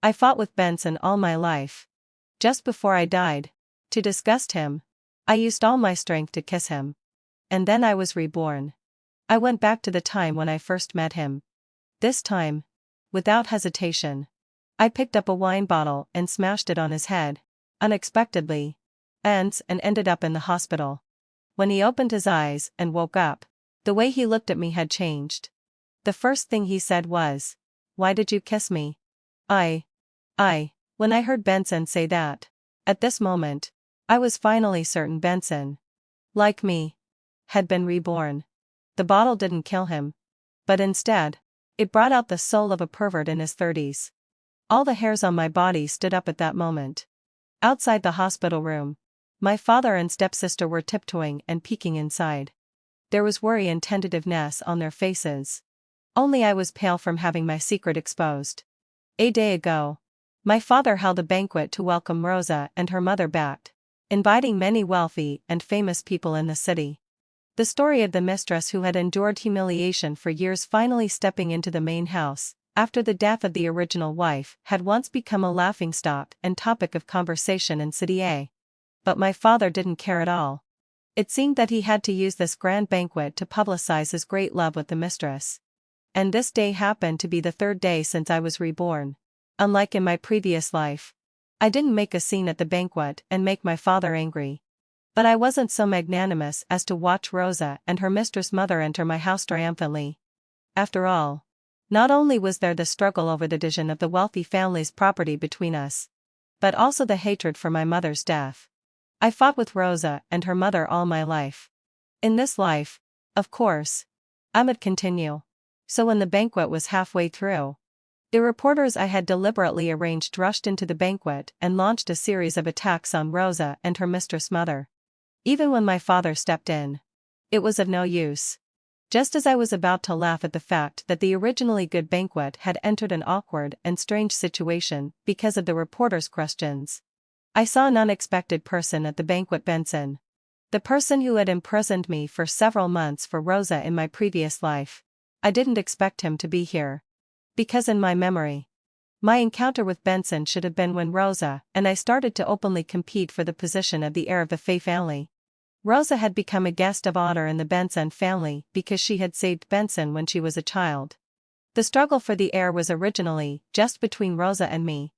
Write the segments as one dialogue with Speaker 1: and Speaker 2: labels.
Speaker 1: I fought with Benson all my life. Just before I died, to disgust him, I used all my strength to kiss him. And then I was reborn. I went back to the time when I first met him. This time, without hesitation, I picked up a wine bottle and smashed it on his head, unexpectedly, and ended up in the hospital. When he opened his eyes and woke up, the way he looked at me had changed. The first thing he said was, "Why did you kiss me?" When I heard Benson say that, at this moment, I was finally certain Benson, like me, had been reborn. The bottle didn't kill him, but instead, it brought out the soul of a pervert in his 30s. All the hairs on my body stood up at that moment. Outside the hospital room, my father and stepsister were tiptoeing and peeking inside. There was worry and tentativeness on their faces. Only I was pale from having my secret exposed. A day ago, my father held a banquet to welcome Rosa and her mother back, inviting many wealthy and famous people in the city. The story of the mistress who had endured humiliation for years finally stepping into the main house, after the death of the original wife, had once become a laughingstock and topic of conversation in City A. But my father didn't care at all. It seemed that he had to use this grand banquet to publicize his great love with the mistress. And this day happened to be the third day since I was reborn. Unlike in my previous life, I didn't make a scene at the banquet and make my father angry. But I wasn't so magnanimous as to watch Rosa and her mistress mother enter my house triumphantly. After all, not only was there the struggle over the division of the wealthy family's property between us, but also the hatred for my mother's death. I fought with Rosa and her mother all my life. In this life, of course, I would continue. So when the banquet was halfway through, the reporters I had deliberately arranged rushed into the banquet and launched a series of attacks on Rosa and her mistress mother. Even when my father stepped in, it was of no use. Just as I was about to laugh at the fact that the originally good banquet had entered an awkward and strange situation because of the reporters' questions, I saw an unexpected person at the banquet. Benson. The person who had imprisoned me for several months for Rosa in my previous life. I didn't expect him to be here. Because in my memory, my encounter with Benson should have been when Rosa and I started to openly compete for the position of the heir of the Faye family. Rosa had become a guest of honor in the Benson family because she had saved Benson when she was a child. The struggle for the heir was originally just between Rosa and me.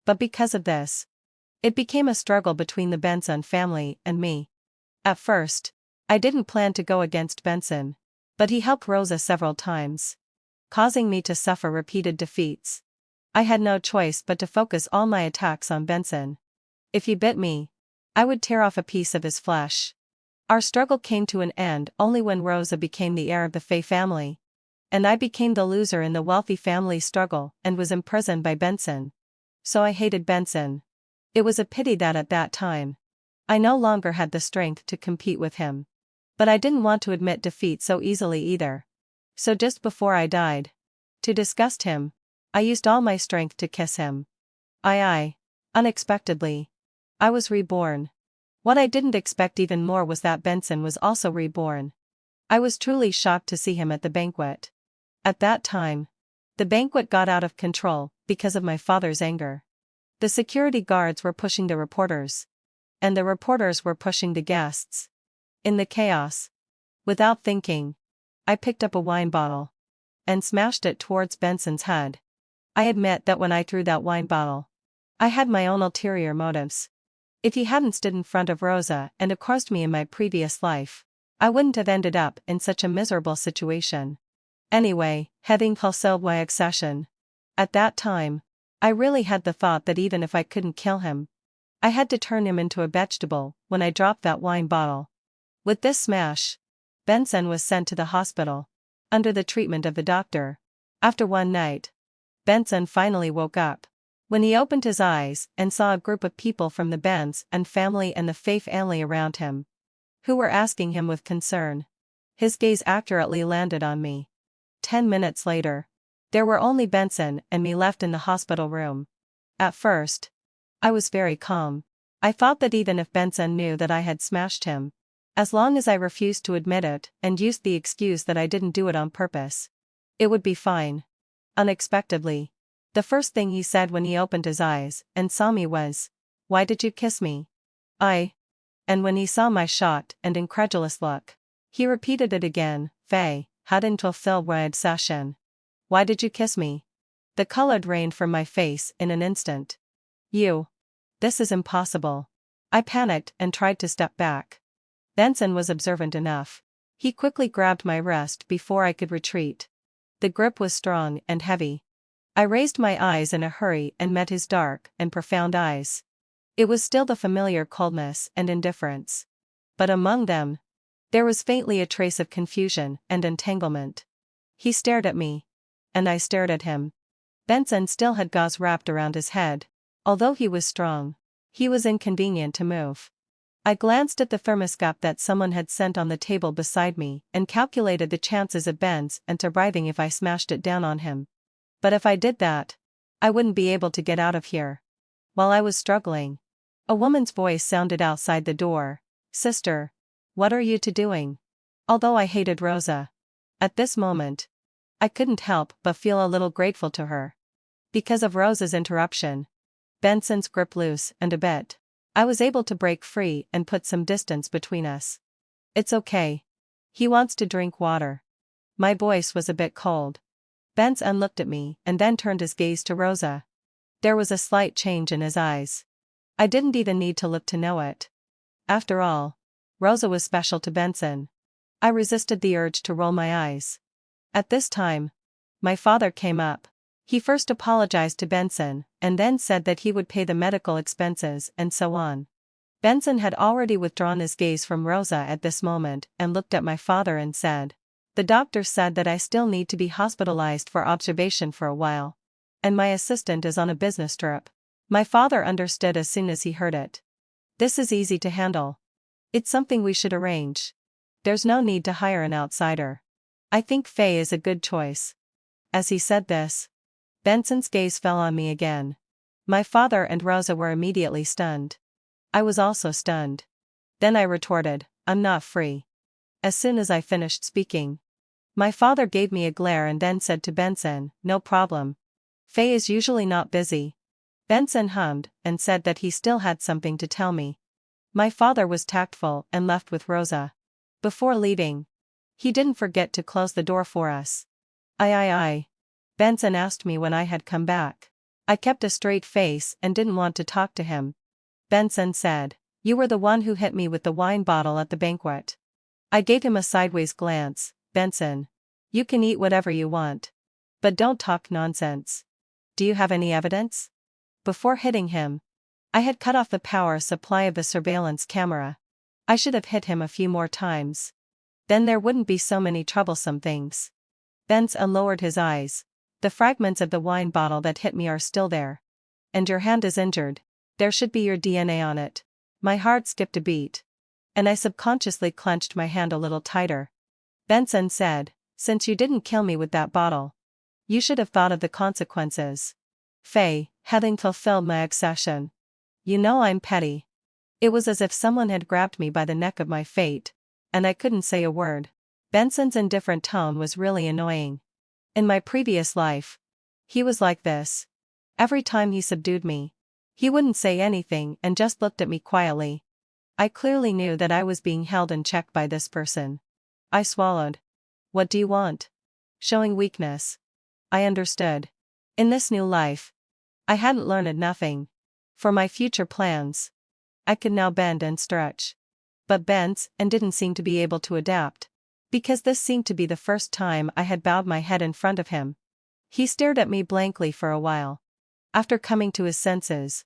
Speaker 1: But because of this, it became a struggle between the Benson family and me. At first, I didn't plan to go against Benson, but he helped Rosa several times, causing me to suffer repeated defeats. I had no choice but to focus all my attacks on Benson. If he bit me, I would tear off a piece of his flesh. Our struggle came to an end only when Rosa became the heir of the Faye family, and I became the loser in the wealthy family struggle and was imprisoned by Benson. So I hated Benson. It was a pity that at that time, I no longer had the strength to compete with him. But I didn't want to admit defeat so easily either. So just before I died, to disgust him, I used all my strength to kiss him. Unexpectedly, I was reborn. What I didn't expect even more was that Benson was also reborn. I was truly shocked to see him at the banquet. At that time, the banquet got out of control because of my father's anger. The security guards were pushing the reporters, and the reporters were pushing the guests. In the chaos, without thinking, I picked up a wine bottle and smashed it towards Benson's head. I admit that when I threw that wine bottle, I had my own ulterior motives. If he hadn't stood in front of Rosa and accosted me in my previous life, I wouldn't have ended up in such a miserable situation. Anyway, having fulfilled my accession, at that time, I really had the thought that even if I couldn't kill him, I had to turn him into a vegetable when I dropped that wine bottle. With this smash, Benson was sent to the hospital, under the treatment of the doctor. After one night, Benson finally woke up. When he opened his eyes and saw a group of people from the Benson family and the Faye family around him, who were asking him with concern, his gaze accurately landed on me. 10 minutes later, there were only Benson and me left in the hospital room. At first, I was very calm. I thought that even if Benson knew that I had smashed him, as long as I refused to admit it and used the excuse that I didn't do it on purpose, it would be fine. Unexpectedly, The first thing he said when he opened his eyes and saw me was, "Why did you kiss me?" And when he saw my shocked and incredulous look, he repeated it again, "Faye, hadn't fulfilled my obsession. Why did you kiss me?" The color drained from my face in an instant. This is impossible. I panicked and tried to step back. Benson was observant enough. He quickly grabbed my wrist before I could retreat. The grip was strong and heavy. I raised my eyes in a hurry and met his dark and profound eyes. It was still the familiar coldness and indifference. But among them, there was faintly a trace of confusion and entanglement. He stared at me. And I stared at him. Benson still had gauze wrapped around his head. Although he was strong, he was inconvenient to move. I glanced at the thermoscope that someone had sent on the table beside me and calculated the chances of Benson arriving if I smashed it down on him. But if I did that, I wouldn't be able to get out of here. While I was struggling, a woman's voice sounded outside the door. "Sister, what are you two doing?" Although I hated Rosa, at this moment, I couldn't help but feel a little grateful to her. Because of Rosa's interruption, Benson's grip loose and a bit, I was able to break free and put some distance between us. "It's okay. He wants to drink water." My voice was a bit cold. Benson looked at me and then turned his gaze to Rosa. There was a slight change in his eyes. I didn't even need to look to know it. After all, Rosa was special to Benson. I resisted the urge to roll my eyes. At this time, my father came up. He first apologized to Benson and then said that he would pay the medical expenses and so on. Benson had already withdrawn his gaze from Rosa at this moment and looked at my father and said, "The doctor said that I still need to be hospitalized for observation for a while. And my assistant is on a business trip." My father understood as soon as he heard it. "This is easy to handle. It's something we should arrange. There's no need to hire an outsider. I think Faye is a good choice." As he said this, Benson's gaze fell on me again. My father and Rosa were immediately stunned. I was also stunned. Then I retorted, "I'm not free." As soon as I finished speaking, my father gave me a glare and then said to Benson, "No problem. Faye is usually not busy." Benson hummed and said that he still had something to tell me. My father was tactful and left with Rosa. Before leaving, he didn't forget to close the door for us. Aye. Benson asked me when I had come back. I kept a straight face and didn't want to talk to him. Benson said, "You were the one who hit me with the wine bottle at the banquet." I gave him a sideways glance. "Benson, you can eat whatever you want. But don't talk nonsense. Do you have any evidence?" Before hitting him, I had cut off the power supply of the surveillance camera. I should have hit him a few more times. Then there wouldn't be so many troublesome things. Benson lowered his eyes. "The fragments of the wine bottle that hit me are still there. And your hand is injured. There should be your DNA on it." My heart skipped a beat. And I subconsciously clenched my hand a little tighter. Benson said, "Since you didn't kill me with that bottle, you should have thought of the consequences." Faye, having fulfilled my obsession. You know I'm petty. It was as if someone had grabbed me by the neck of my fate, and I couldn't say a word. Benson's indifferent tone was really annoying. In my previous life, he was like this. Every time he subdued me, he wouldn't say anything and just looked at me quietly. I clearly knew that I was being held in check by this person. I swallowed. "What do you want?" Showing weakness. I understood. In this new life, I hadn't learned nothing. For my future plans, I could now bend and stretch. But Benson didn't seem to be able to adapt, because this seemed to be the first time I had bowed my head in front of him. He stared at me blankly for a while. After coming to his senses,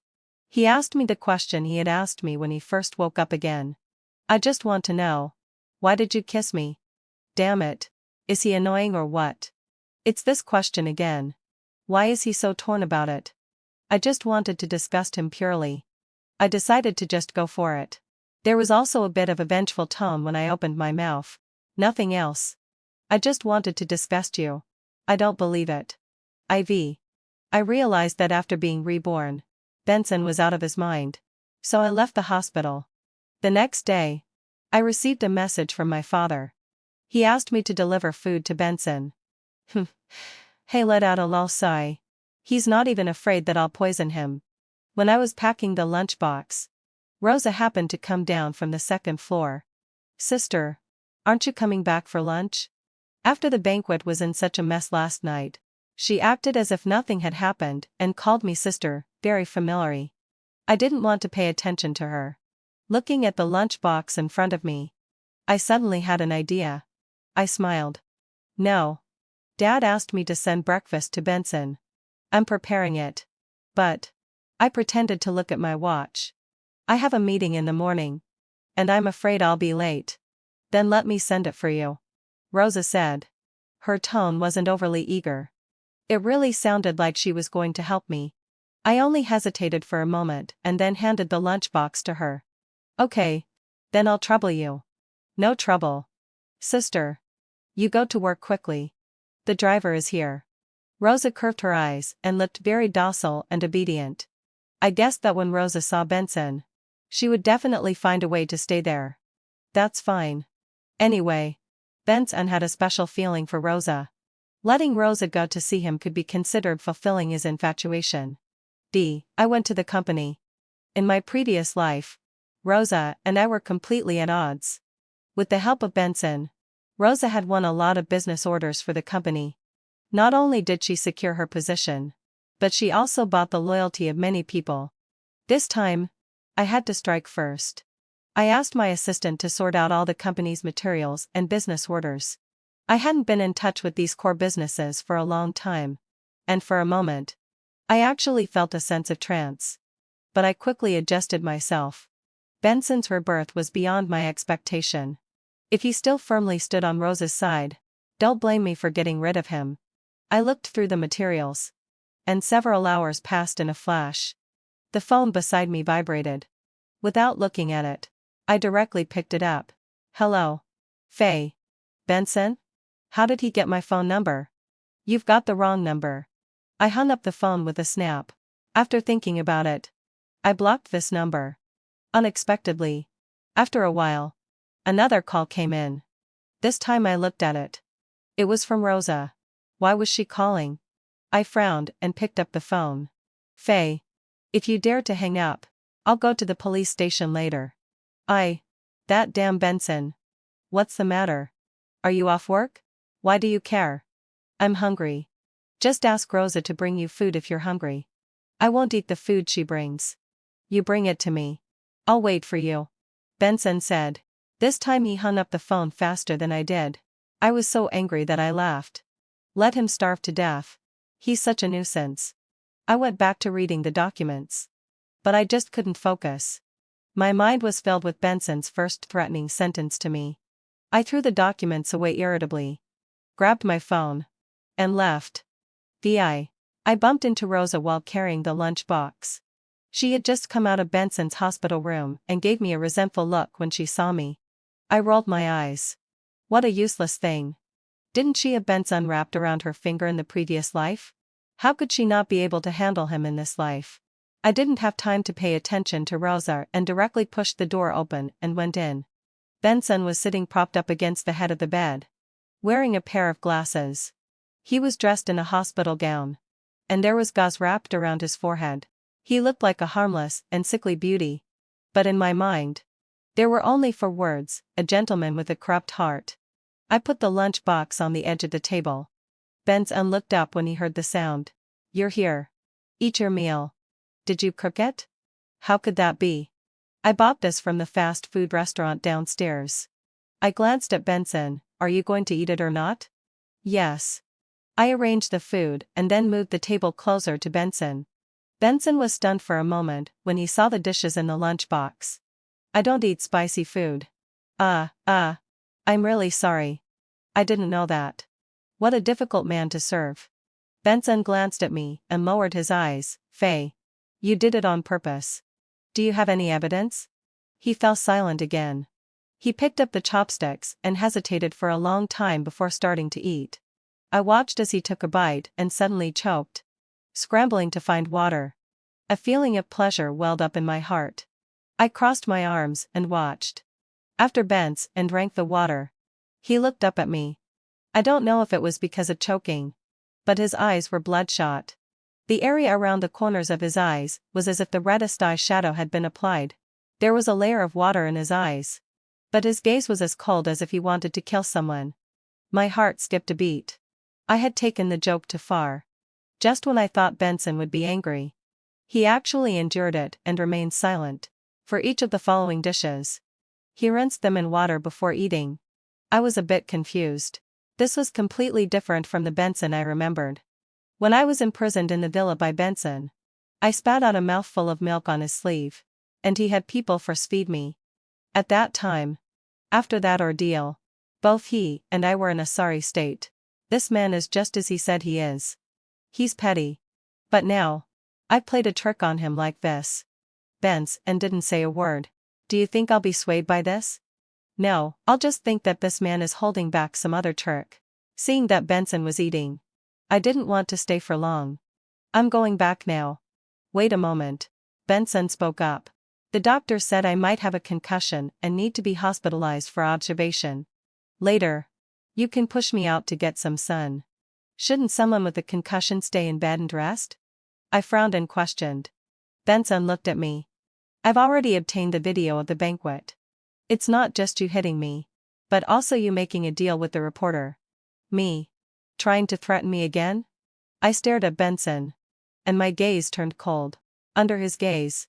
Speaker 1: he asked me the question he had asked me when he first woke up again. "I just want to know, why did you kiss me?" Damn it. Is he annoying or what? It's this question again. Why is he so torn about it? I just wanted to disgust him purely. I decided to just go for it. There was also a bit of a vengeful tone when I opened my mouth. Nothing else. "I just wanted to disgust you. I don't believe it." I realized that after being reborn, Benson was out of his mind. So I left the hospital. The next day, I received a message from my father. He asked me to deliver food to Benson. Hey, let out a lull sigh. He's not even afraid that I'll poison him. When I was packing the lunchbox, Rosa happened to come down from the second floor. Sister, aren't you coming back for lunch? After the banquet was in such a mess last night, she acted as if nothing had happened and called me sister, very familiarly. I didn't want to pay attention to her. Looking at the lunchbox in front of me, I suddenly had an idea. I smiled. No. Dad asked me to send breakfast to Benson. I'm preparing it. But I pretended to look at my watch. I have a meeting in the morning. And I'm afraid I'll be late. Then let me send it for you, Rosa said. Her tone wasn't overly eager. It really sounded like she was going to help me. I only hesitated for a moment and then handed the lunchbox to her. Okay. Then I'll trouble you. No trouble. Sister. You go to work quickly. The driver is here. Rosa curved her eyes and looked very docile and obedient. I guessed that when Rosa saw Benson, she would definitely find a way to stay there. That's fine. Anyway, Benson had a special feeling for Rosa. Letting Rosa go to see him could be considered fulfilling his infatuation. I went to the company. In my previous life, Rosa and I were completely at odds. With the help of Benson, Rosa had won a lot of business orders for the company. Not only did she secure her position, but she also bought the loyalty of many people. This time, I had to strike first. I asked my assistant to sort out all the company's materials and business orders. I hadn't been in touch with these core businesses for a long time, and for a moment, I actually felt a sense of trance. But I quickly adjusted myself. Benson's rebirth was beyond my expectation. If he still firmly stood on Rosa's side, don't blame me for getting rid of him. I looked through the materials. And several hours passed in a flash. The phone beside me vibrated. Without looking at it, I directly picked it up. Hello. Faye. Benson? How did he get my phone number? You've got the wrong number. I hung up the phone with a snap. After thinking about it, I blocked this number. Unexpectedly, after a while, another call came in. This time I looked at it. It was from Rosa. Why was she calling? I frowned and picked up the phone. Faye. If you dare to hang up, I'll go to the police station later. That damn Benson. What's the matter? Are you off work? Why do you care? I'm hungry. Just ask Rosa to bring you food if you're hungry. I won't eat the food she brings. You bring it to me. I'll wait for you. Benson said. This time he hung up the phone faster than I did. I was so angry that I laughed. Let him starve to death. He's such a nuisance. I went back to reading the documents. But I just couldn't focus. My mind was filled with Benson's first threatening sentence to me. I threw the documents away irritably, grabbed my phone, and left. I bumped into Rosa while carrying the lunchbox. She had just come out of Benson's hospital room and gave me a resentful look when she saw me. I rolled my eyes. What a useless thing. Didn't she have Benson wrapped around her finger in the previous life? How could she not be able to handle him in this life? I didn't have time to pay attention to Rosa and directly pushed the door open and went in. Benson was sitting propped up against the head of the bed, wearing a pair of glasses. He was dressed in a hospital gown, and there was gauze wrapped around his forehead. He looked like a harmless and sickly beauty. But in my mind, there were only 4 words: a gentleman with a corrupt heart. I put the lunchbox on the edge of the table. Benson looked up when he heard the sound. You're here. Eat your meal. Did you cook it? How could that be? I bought this from the fast food restaurant downstairs. I glanced at Benson. Are you going to eat it or not? Yes. I arranged the food and then moved the table closer to Benson. Benson was stunned for a moment when he saw the dishes in the lunchbox. I don't eat spicy food. I'm really sorry. I didn't know that. What a difficult man to serve. Benson glanced at me and lowered his eyes. Faye. You did it on purpose. Do you have any evidence? He fell silent again. He picked up the chopsticks and hesitated for a long time before starting to eat. I watched as he took a bite and suddenly choked, scrambling to find water. A feeling of pleasure welled up in my heart. I crossed my arms and watched. After Benson drank the water, he looked up at me. I don't know if it was because of choking, but his eyes were bloodshot. The area around the corners of his eyes was as if the reddest eye shadow had been applied. There was a layer of water in his eyes. But his gaze was as cold as if he wanted to kill someone. My heart skipped a beat. I had taken the joke too far. Just when I thought Benson would be angry, he actually endured it and remained silent. For each of the following dishes, he rinsed them in water before eating. I was a bit confused. This was completely different from the Benson I remembered. When I was imprisoned in the villa by Benson, I spat out a mouthful of milk on his sleeve, and he had people force feed me. At that time, after that ordeal, both he and I were in a sorry state. This man is just as he said he is. He's petty. But now, I played a trick on him like this. Benson and didn't say a word. Do you think I'll be swayed by this? No, I'll just think that this man is holding back some other trick. Seeing that Benson was eating, I didn't want to stay for long. I'm going back now. Wait a moment. Benson spoke up. The doctor said I might have a concussion and need to be hospitalized for observation. Later, you can push me out to get some sun. Shouldn't someone with a concussion stay in bed and rest? I frowned and questioned. Benson looked at me. I've already obtained the video of the banquet. It's not just you hitting me, but also you making a deal with the reporter. Me? Trying to threaten me again? I stared at Benson, and my gaze turned cold. Under his gaze,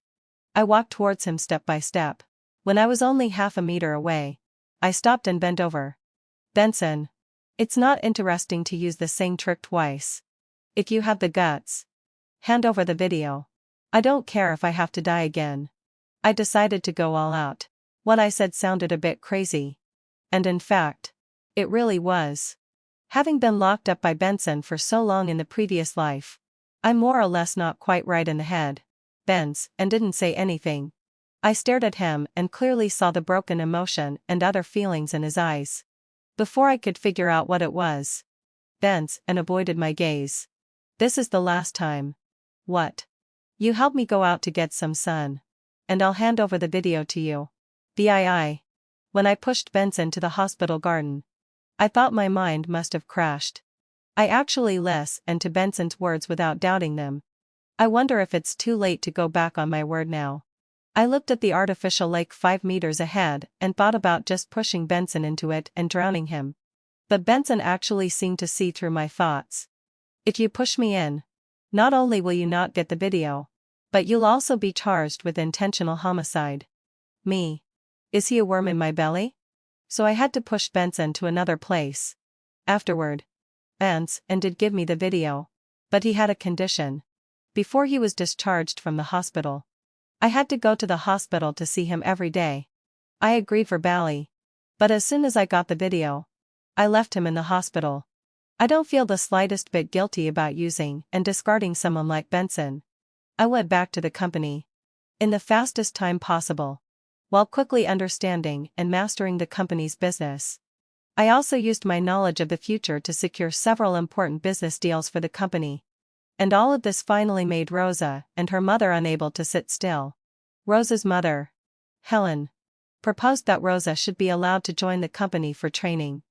Speaker 1: I walked towards him step by step. When I was only half a meter away, I stopped and bent over. Benson, it's not interesting to use the same trick twice. If you have the guts, hand over the video. I don't care if I have to die again. I decided to go all out. What I said sounded a bit crazy. And in fact, it really was. Having been locked up by Benson for so long in the previous life, I'm more or less not quite right in the head. Benson and didn't say anything. I stared at him and clearly saw the broken emotion and other feelings in his eyes. Before I could figure out what it was, Benson and avoided my gaze. This is the last time. What? You help me go out to get some sun, and I'll hand over the video to you. VII. When I pushed Benson to the hospital garden, I thought my mind must have crashed. I actually listened to Benson's words without doubting them. I wonder if it's too late to go back on my word now. I looked at the artificial lake 5 meters ahead and thought about just pushing Benson into it and drowning him. But Benson actually seemed to see through my thoughts. If you push me in, not only will you not get the video, but you'll also be charged with intentional homicide. Me? Is he a worm in my belly? So I had to push Benson to another place. Afterward, Benson did give me the video. But he had a condition. Before he was discharged from the hospital, I had to go to the hospital to see him every day. I agreed verbally. But as soon as I got the video, I left him in the hospital. I don't feel the slightest bit guilty about using and discarding someone like Benson. I went back to the company in the fastest time possible, while quickly understanding and mastering the company's business. I also used my knowledge of the future to secure several important business deals for the company. And all of this finally made Rosa and her mother unable to sit still. Rosa's mother, Helen, proposed that Rosa should be allowed to join the company for training.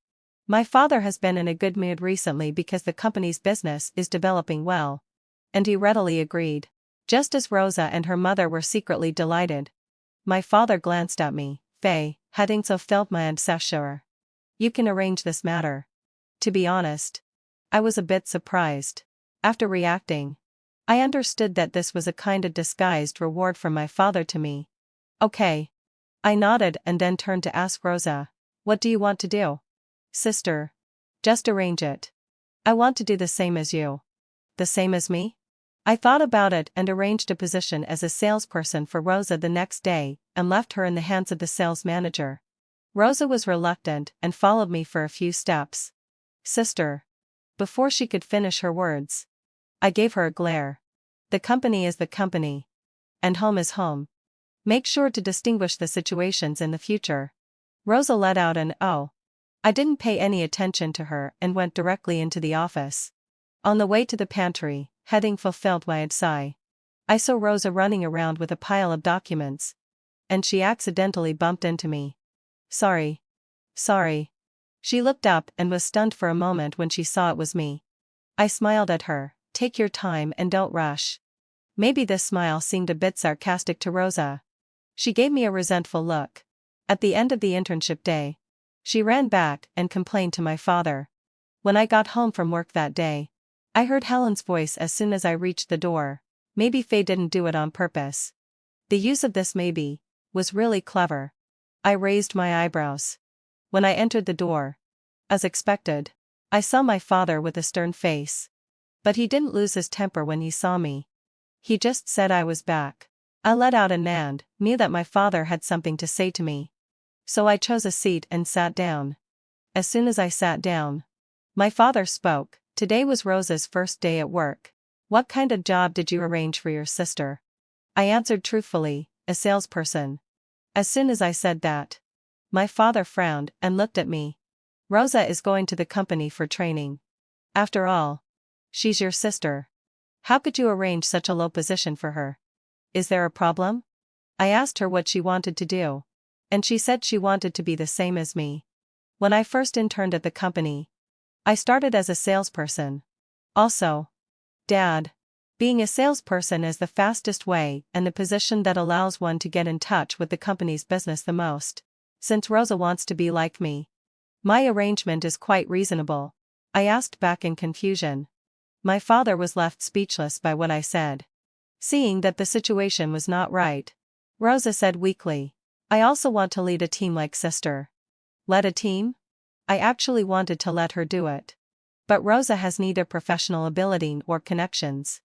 Speaker 1: My father has been in a good mood recently because the company's business is developing well, and he readily agreed. Just as Rosa and her mother were secretly delighted, my father glanced at me. Faye, hadn't so felt my sure. You can arrange this matter. To be honest, I was a bit surprised. After reacting, I understood that this was a kind of disguised reward from my father to me. Okay. I nodded and then turned to ask Rosa, what do you want to do? Sister. Just arrange it. I want to do the same as you. The same as me? I thought about it and arranged a position as a salesperson for Rosa the next day and left her in the hands of the sales manager. Rosa was reluctant and followed me for a few steps. Sister. Before she could finish her words, I gave her a glare. The company is the company. And home is home. Make sure to distinguish the situations in the future. Rosa let out an "oh." I didn't pay any attention to her and went directly into the office. On the way to the pantry, heading fulfilled my sigh, I saw Rosa running around with a pile of documents. And she accidentally bumped into me. Sorry. She looked up and was stunned for a moment when she saw it was me. I smiled at her, take your time and don't rush. Maybe this smile seemed a bit sarcastic to Rosa. She gave me a resentful look. At the end of the internship day, she ran back and complained to my father. When I got home from work that day, I heard Helen's voice as soon as I reached the door. Maybe Faye didn't do it on purpose. The use of this maybe was really clever. I raised my eyebrows. When I entered the door, as expected, I saw my father with a stern face. But he didn't lose his temper when he saw me. He just said I was back. I let out a and knew that my father had something to say to me. So I chose a seat and sat down. As soon as I sat down, my father spoke. Today was Rosa's first day at work. What kind of job did you arrange for your sister? I answered truthfully, a salesperson. As soon as I said that, my father frowned and looked at me. Rosa is going to the company for training. After all, she's your sister. How could you arrange such a low position for her? Is there a problem? I asked her what she wanted to do, and she said she wanted to be the same as me. When I first interned at the company, I started as a salesperson. Also, Dad, being a salesperson is the fastest way and the position that allows one to get in touch with the company's business the most. Since Rosa wants to be like me, my arrangement is quite reasonable. I asked back in confusion. My father was left speechless by what I said. Seeing that the situation was not right, Rosa said weakly, I also want to lead a team like sister. Lead a team? I actually wanted to let her do it. But Rosa has neither professional ability or connections.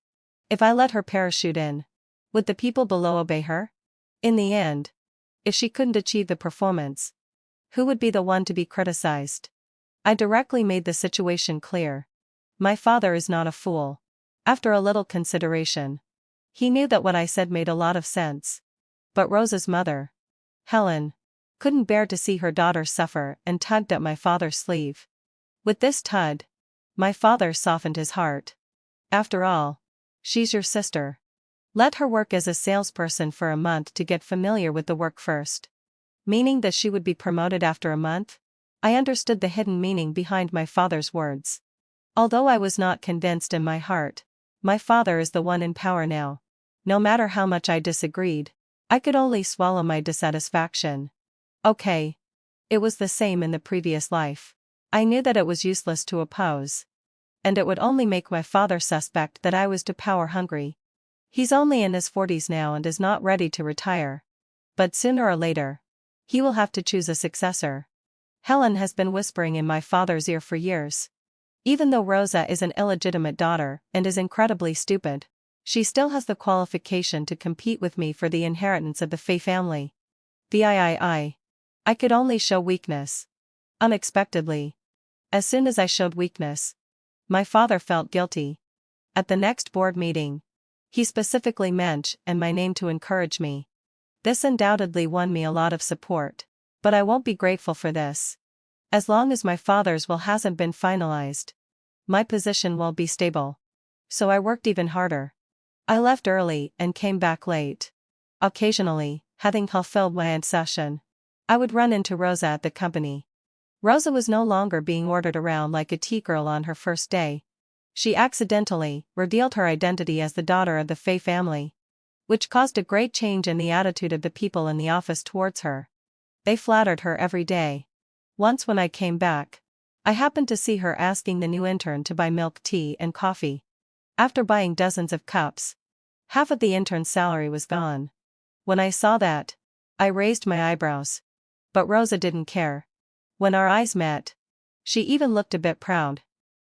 Speaker 1: If I let her parachute in, would the people below obey her? In the end, if she couldn't achieve the performance, who would be the one to be criticized? I directly made the situation clear. My father is not a fool. After a little consideration, he knew that what I said made a lot of sense. But Rosa's mother, Helen, couldn't bear to see her daughter suffer and tugged at my father's sleeve. With this tug, my father softened his heart. After all, she's your sister. Let her work as a salesperson for a month to get familiar with the work first. Meaning that she would be promoted after a month? I understood the hidden meaning behind my father's words. Although I was not convinced in my heart, my father is the one in power now. No matter how much I disagreed, I could only swallow my dissatisfaction. Okay. It was the same in the previous life. I knew that it was useless to oppose. And it would only make my father suspect that I was too power hungry. He's only in his 40s now and is not ready to retire. But sooner or later, he will have to choose a successor. Helen has been whispering in my father's ear for years. Even though Rosa is an illegitimate daughter and is incredibly stupid, she still has the qualification to compete with me for the inheritance of the Faye family. I could only show weakness. Unexpectedly. As soon as I showed weakness, my father felt guilty. At the next board meeting, he specifically mentioned my name to encourage me. This undoubtedly won me a lot of support, but I won't be grateful for this. As long as my father's will hasn't been finalized, my position will be stable. So I worked even harder. I left early and came back late. Occasionally, having fulfilled my session, I would run into Rosa at the company. Rosa was no longer being ordered around like a tea girl on her first day. She accidentally revealed her identity as the daughter of the Faye family, which caused a great change in the attitude of the people in the office towards her. They flattered her every day. Once when I came back, I happened to see her asking the new intern to buy milk tea and coffee. After buying dozens of cups, half of the intern's salary was gone. When I saw that, I raised my eyebrows. But Rosa didn't care. When our eyes met, she even looked a bit proud.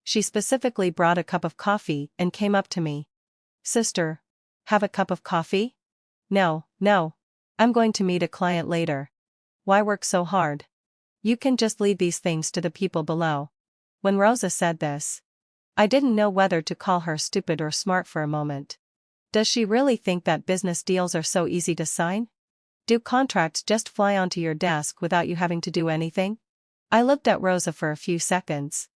Speaker 1: She specifically brought a cup of coffee and came up to me. Sister, have a cup of coffee? No, I'm going to meet a client later. Why work so hard? You can just leave these things to the people below. When Rosa said this, I didn't know whether to call her stupid or smart for a moment. Does she really think that business deals are so easy to sign? Do contracts just fly onto your desk without you having to do anything? I looked at Rosa for a few seconds.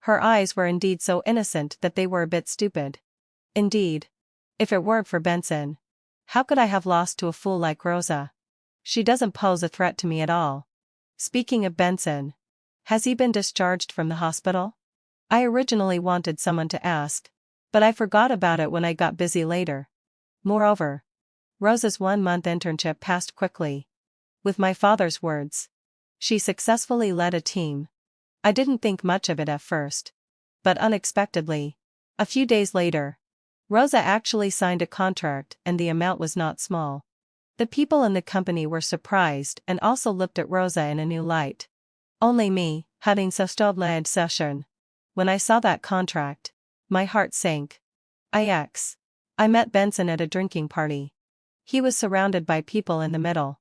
Speaker 1: Her eyes were indeed so innocent that they were a bit stupid. Indeed. If it weren't for Benson, how could I have lost to a fool like Rosa? She doesn't pose a threat to me at all. Speaking of Benson, has he been discharged from the hospital? I originally wanted someone to ask. But I forgot about it when I got busy later. Moreover, Rosa's 1-month internship passed quickly. With my father's words, she successfully led a team. I didn't think much of it at first. But unexpectedly, a few days later, Rosa actually signed a contract, and the amount was not small. The people in the company were surprised and also looked at Rosa in a new light. Only me, having such lead session. When I saw that contract, my heart sank. I met Benson at a drinking party. He was surrounded by people in the middle.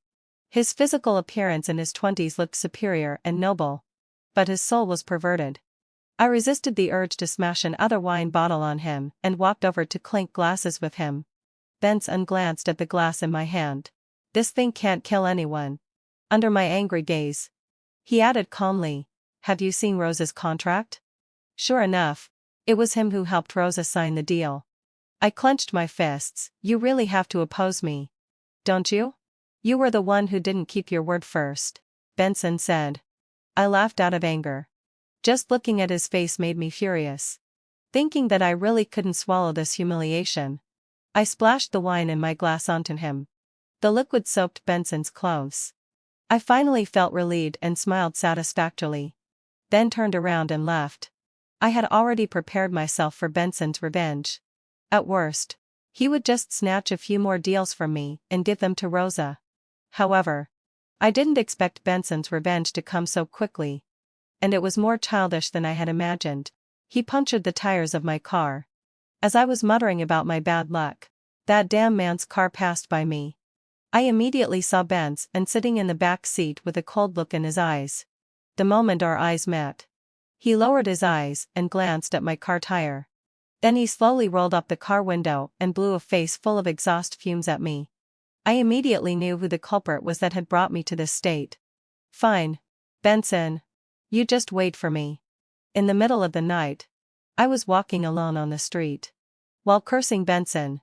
Speaker 1: His physical appearance in his 20s looked superior and noble. But his soul was perverted. I resisted the urge to smash another wine bottle on him and walked over to clink glasses with him. Benson glanced at the glass in my hand. "This thing can't kill anyone." Under my angry gaze, he added calmly, "Have you seen Rosa's contract?" Sure enough, it was him who helped Rosa sign the deal. I clenched my fists. "You really have to oppose me, don't you? You were the one who didn't keep your word first," Benson said. I laughed out of anger. Just looking at his face made me furious. Thinking that I really couldn't swallow this humiliation, I splashed the wine in my glass onto him. The liquid soaked Benson's clothes. I finally felt relieved and smiled satisfactorily. Then turned around and left. I had already prepared myself for Benson's revenge. At worst, he would just snatch a few more deals from me and give them to Rosa. However, I didn't expect Benson's revenge to come so quickly. And it was more childish than I had imagined. He punctured the tires of my car. As I was muttering about my bad luck, that damn man's car passed by me. I immediately saw Benson sitting in the back seat with a cold look in his eyes. The moment our eyes met, he lowered his eyes and glanced at my car tire. Then he slowly rolled up the car window and blew a face full of exhaust fumes at me. I immediately knew who the culprit was that had brought me to this state. "Fine, Benson. You just wait for me." In the middle of the night, I was walking alone on the street. While cursing Benson,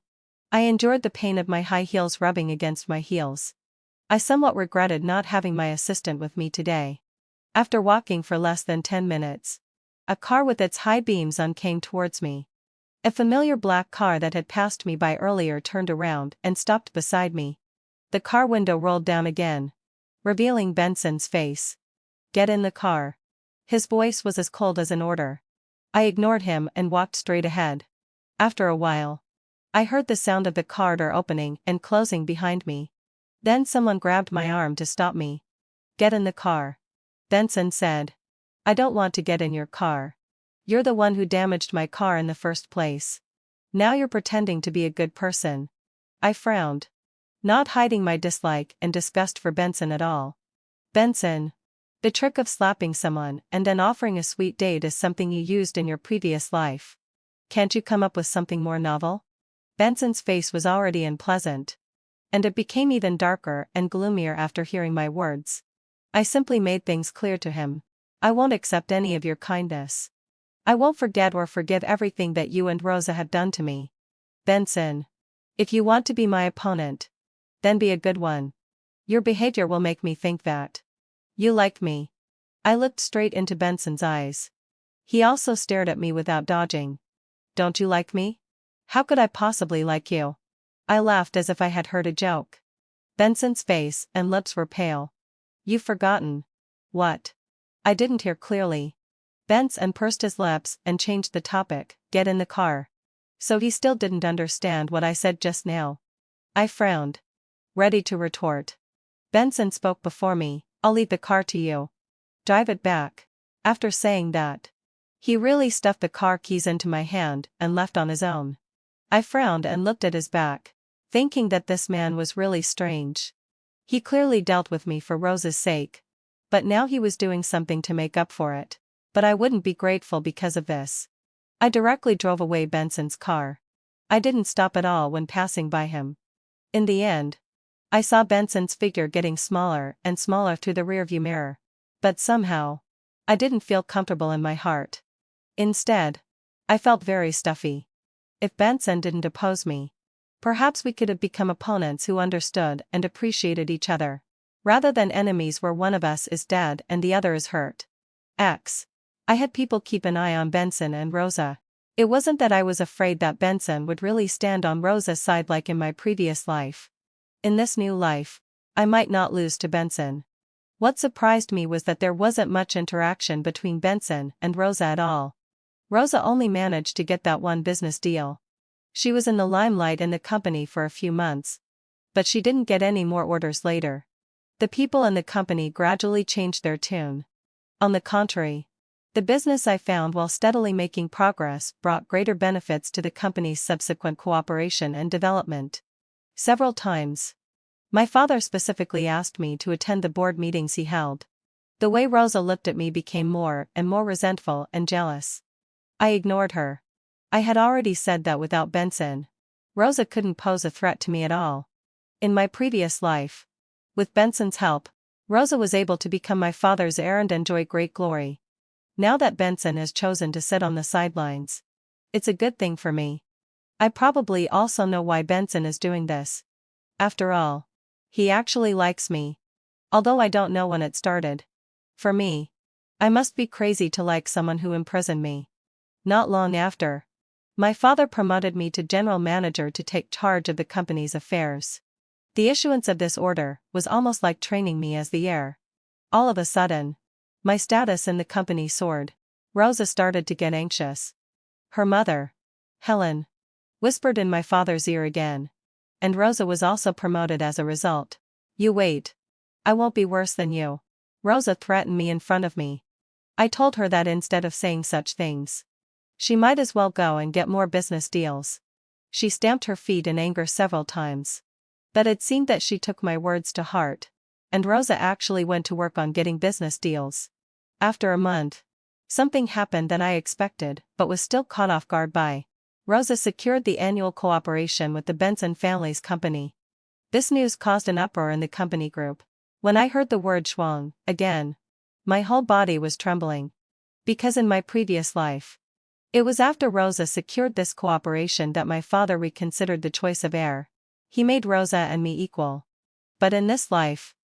Speaker 1: I endured the pain of my high heels rubbing against my heels. I somewhat regretted not having my assistant with me today. After walking for less than 10 minutes, a car with its high beams on came towards me. A familiar black car that had passed me by earlier turned around and stopped beside me. The car window rolled down again, revealing Benson's face. "Get in the car." His voice was as cold as an order. I ignored him and walked straight ahead. After a while, I heard the sound of the car door opening and closing behind me. Then someone grabbed my arm to stop me. "Get in the car," Benson said. "I don't want to get in your car. You're the one who damaged my car in the first place. Now you're pretending to be a good person." I frowned, not hiding my dislike and disgust for Benson at all. "Benson, the trick of slapping someone and then offering a sweet date is something you used in your previous life. Can't you come up with something more novel?" Benson's face was already unpleasant, and it became even darker and gloomier after hearing my words. I simply made things clear to him. "I won't accept any of your kindness. I won't forget or forgive everything that you and Rosa have done to me. Benson, if you want to be my opponent, then be a good one. Your behavior will make me think that you like me." I looked straight into Benson's eyes. He also stared at me without dodging. "Don't you like me? How could I possibly like you?" I laughed as if I had heard a joke. Benson's face and lips were pale. "You've forgotten." "What?" I didn't hear clearly. Benson pursed his lips and changed the topic. "Get in the car." So he still didn't understand what I said just now. I frowned, ready to retort. Benson spoke before me. "I'll leave the car to you. Drive it back." After saying that, he really stuffed the car keys into my hand and left on his own. I frowned and looked at his back, thinking that this man was really strange. He clearly dealt with me for Rosa's sake, but now he was doing something to make up for it. But I wouldn't be grateful because of this. I directly drove away Benson's car. I didn't stop at all when passing by him. In the end, I saw Benson's figure getting smaller and smaller through the rearview mirror. But somehow, I didn't feel comfortable in my heart. Instead, I felt very stuffy. If Benson didn't oppose me, perhaps we could have become opponents who understood and appreciated each other, rather than enemies where one of us is dead and the other is hurt. I had people keep an eye on Benson and Rosa. It wasn't that I was afraid that Benson would really stand on Rosa's side like in my previous life. In this new life, I might not lose to Benson. What surprised me was that there wasn't much interaction between Benson and Rosa at all. Rosa only managed to get that one business deal. She was in the limelight in the company for a few months, but she didn't get any more orders later. The people in the company gradually changed their tune. On the contrary, the business I found while steadily making progress brought greater benefits to the company's subsequent cooperation and development. Several times, my father specifically asked me to attend the board meetings he held. The way Rosa looked at me became more and more resentful and jealous. I ignored her. I had already said that without Benson, Rosa couldn't pose a threat to me at all. In my previous life, with Benson's help, Rosa was able to become my father's heir and enjoy great glory. Now that Benson has chosen to sit on the sidelines, it's a good thing for me. I probably also know why Benson is doing this. After all, he actually likes me. Although I don't know when it started. For me, I must be crazy to like someone who imprisoned me. Not long after, my father promoted me to general manager to take charge of the company's affairs. The issuance of this order was almost like training me as the heir. All of a sudden, my status in the company soared. Rosa started to get anxious. Her mother, Helen, whispered in my father's ear again. And Rosa was also promoted as a result. You wait. I won't be worse than you. Rosa threatened me in front of me. I told her that instead of saying such things, she might as well go and get more business deals. She stamped her feet in anger several times. But it seemed that she took my words to heart, and Rosa actually went to work on getting business deals. After a month, something happened that I expected but was still caught off guard by. Rosa secured the annual cooperation with the Benson family's company. This news caused an uproar in the company group. When I heard the word schwung, again, my whole body was trembling. Because in my previous life, it was after Rosa secured this cooperation that my father reconsidered the choice of heir. He made Rosa and me equal. But in this life,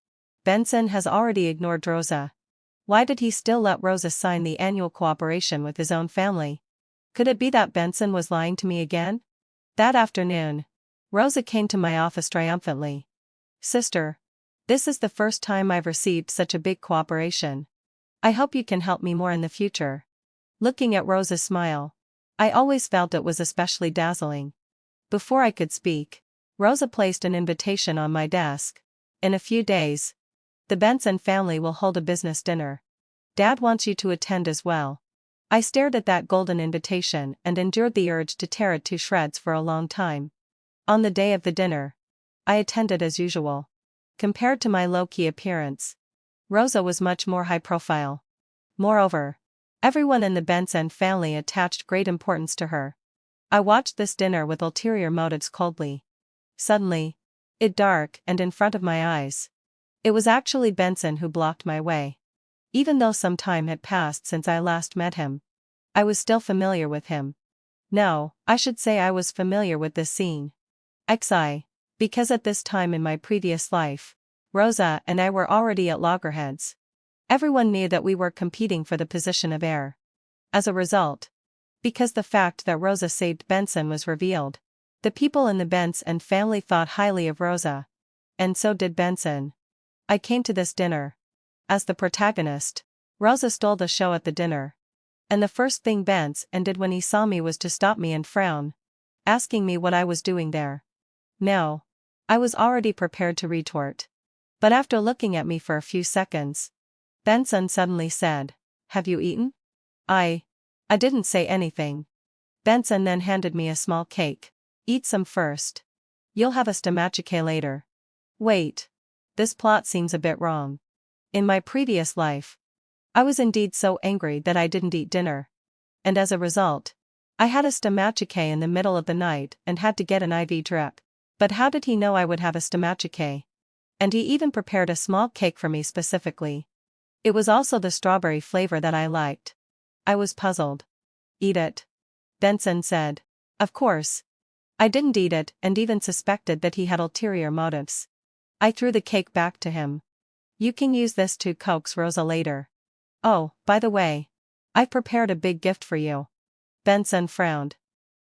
Speaker 1: Benson has already ignored Rosa. Why did he still let Rosa sign the annual cooperation with his own family? Could it be that Benson was lying to me again? That afternoon, Rosa came to my office triumphantly. Sister, this is the first time I've received such a big cooperation. I hope you can help me more in the future. Looking at Rosa's smile, I always felt it was especially dazzling. Before I could speak, Rosa placed an invitation on my desk. In a few days, the Benson family will hold a business dinner. Dad wants you to attend as well. I stared at that golden invitation and endured the urge to tear it to shreds for a long time. On the day of the dinner, I attended as usual. Compared to my low-key appearance, Rosa was much more high-profile. Moreover, everyone in the Benson family attached great importance to her. I watched this dinner with ulterior motives coldly. Suddenly, it darkened in front of my eyes. It was actually Benson who blocked my way. Even though some time had passed since I last met him, I was still familiar with him. No, I should say I was familiar with this scene. Because at this time in my previous life, Rosa and I were already at loggerheads. Everyone knew that we were competing for the position of heir. As a result, because the fact that Rosa saved Benson was revealed, the people in the Benson family thought highly of Rosa. And so did Benson. I came to this dinner as the protagonist. Rosa stole the show at the dinner. And the first thing Benson did when he saw me was to stop me and frown, asking me what I was doing there. No, I was already prepared to retort. But after looking at me for a few seconds, Benson suddenly said, "Have you eaten?" I didn't say anything. Benson then handed me a small cake. "Eat some first. You'll have a stomachike later." Wait. This plot seems a bit wrong. In my previous life, I was indeed so angry that I didn't eat dinner. And as a result, I had a stomachike in the middle of the night and had to get an IV drip. But how did he know I would have a stomachike? And he even prepared a small cake for me specifically. It was also the strawberry flavor that I liked. I was puzzled. "Eat it," Benson said. Of course, I didn't eat it and even suspected that he had ulterior motives. I threw the cake back to him. "You can use this to coax Rosa later. Oh, by the way, I've prepared a big gift for you." Benson frowned.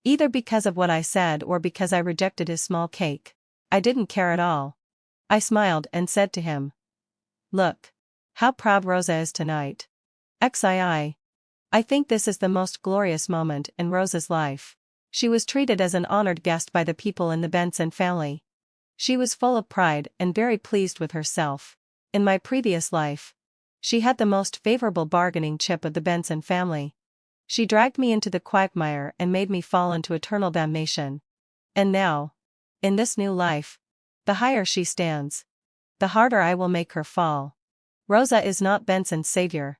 Speaker 1: Either because of what I said or because I rejected his small cake. I didn't care at all. I smiled and said to him, "Look. How proud Rosa is tonight. XII. I think this is the most glorious moment in Rosa's life. She was treated as an honored guest by the people in the Benson family. She was full of pride and very pleased with herself. In my previous life, she had the most favorable bargaining chip of the Benson family. She dragged me into the quagmire and made me fall into eternal damnation. And now, in this new life, the higher she stands, the harder I will make her fall. Rosa is not Benson's savior.